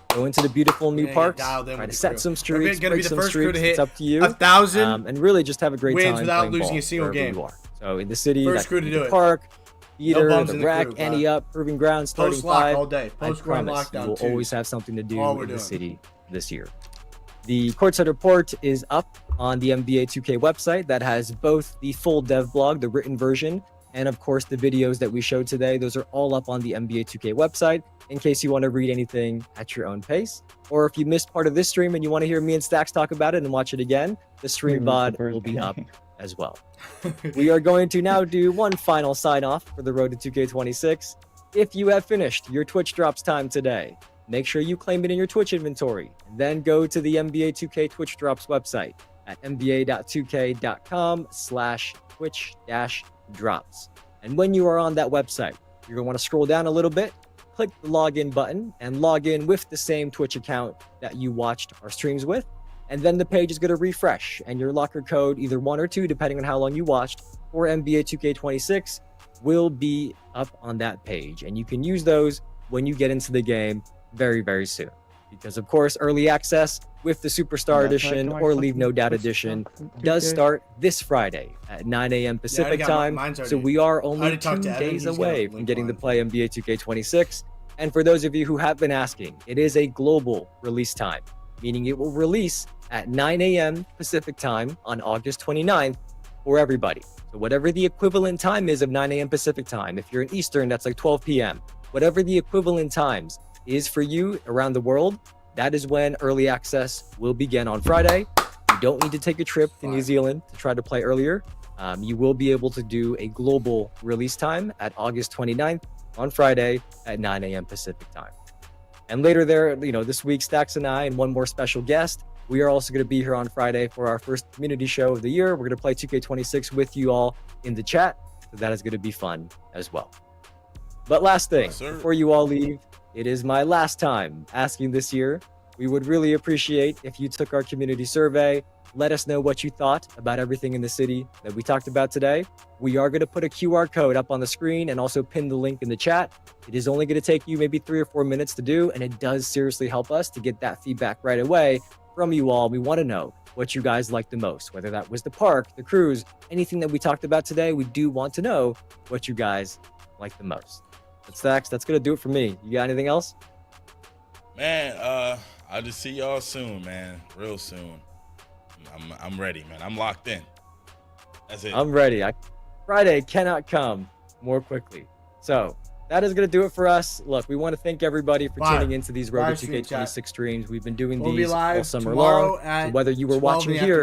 Go into the beautiful new parks, try to set some streaks, break some streaks. It's up to you. 1,000 and really just have a great time without playing losing ball a single wherever game. You are. So in the city, First that crew to could be do the it. park, theater, bums the in the rack, crew, bro. Annie Up, Proving Ground, starting Post-lock 5. all day. I Post-ground promise you lockdown will too. always have something to do All we're in the doing. city this year. The courtside report is up on the NBA 2K website that has both the full dev blog, the written version, and of course the videos that we showed today. Those are all up on the NBA 2K website in case you want to read anything at your own pace. Or if you missed part of this stream and you want to hear me and Stacks talk about it and watch it again, the stream VOD will be up as well. We are going to now do one final sign off for the road to 2K26. If you have finished your Twitch drops time today, make sure you claim it in your Twitch inventory, and then go to the NBA 2K Twitch drops website at nba.2k.com/twitch-drops. And when you are on that website, you're going to want to scroll down a little bit, click the login button, and log in with the same Twitch account that you watched our streams with. And then the page is going to refresh, and your locker code, either 1 or 2, depending on how long you watched, for NBA 2K26 will be up on that page, and you can use those when you get into the game very, very soon. Because of course, early access with the Superstar Edition or Leave No Doubt Edition does start this Friday at 9 a.m. Pacific time. So we are only 2 days away from getting to play NBA 2K26. And for those of you who have been asking, it is a global release time, meaning it will release at 9 a.m. Pacific time on August 29th for everybody. So whatever the equivalent time is of 9 a.m. Pacific time, if you're in Eastern, that's like 12 p.m. Whatever the equivalent times is for you around the world, that is when early access will begin on Friday. You don't need to take a trip to New Zealand to try to play earlier. You will be able to do a global release time at August 29th on Friday at 9 a.m. Pacific time. And later there, this week, Stacks and I and one more special guest, we are also going to be here on Friday for our first community show of the year. We're going to play 2K26 with you all in the chat. So that is going to be fun as well. But last thing, before you all leave, it is my last time asking this year. We would really appreciate if you took our community survey. Let us know what you thought about everything in the city that we talked about today. We are going to put a QR code up on the screen and also pin the link in the chat. It is only going to take you maybe 3 or 4 minutes to do, and it does seriously help us to get that feedback right away from you all. We want to know what you guys like the most, whether that was the park, the cruise, anything that we talked about today. We do want to know what you guys like the most. But Stacks, that's going to do it for me. You got anything else? Man, I'll just see y'all soon, man. Real soon. I'm ready, man. I'm locked in. That's it. I'm ready. Friday cannot come more quickly. So that is going to do it for us. Look, we want to thank everybody for tuning into these Roto 2K26 streams. We've been doing these all summer long. So whether you were watching here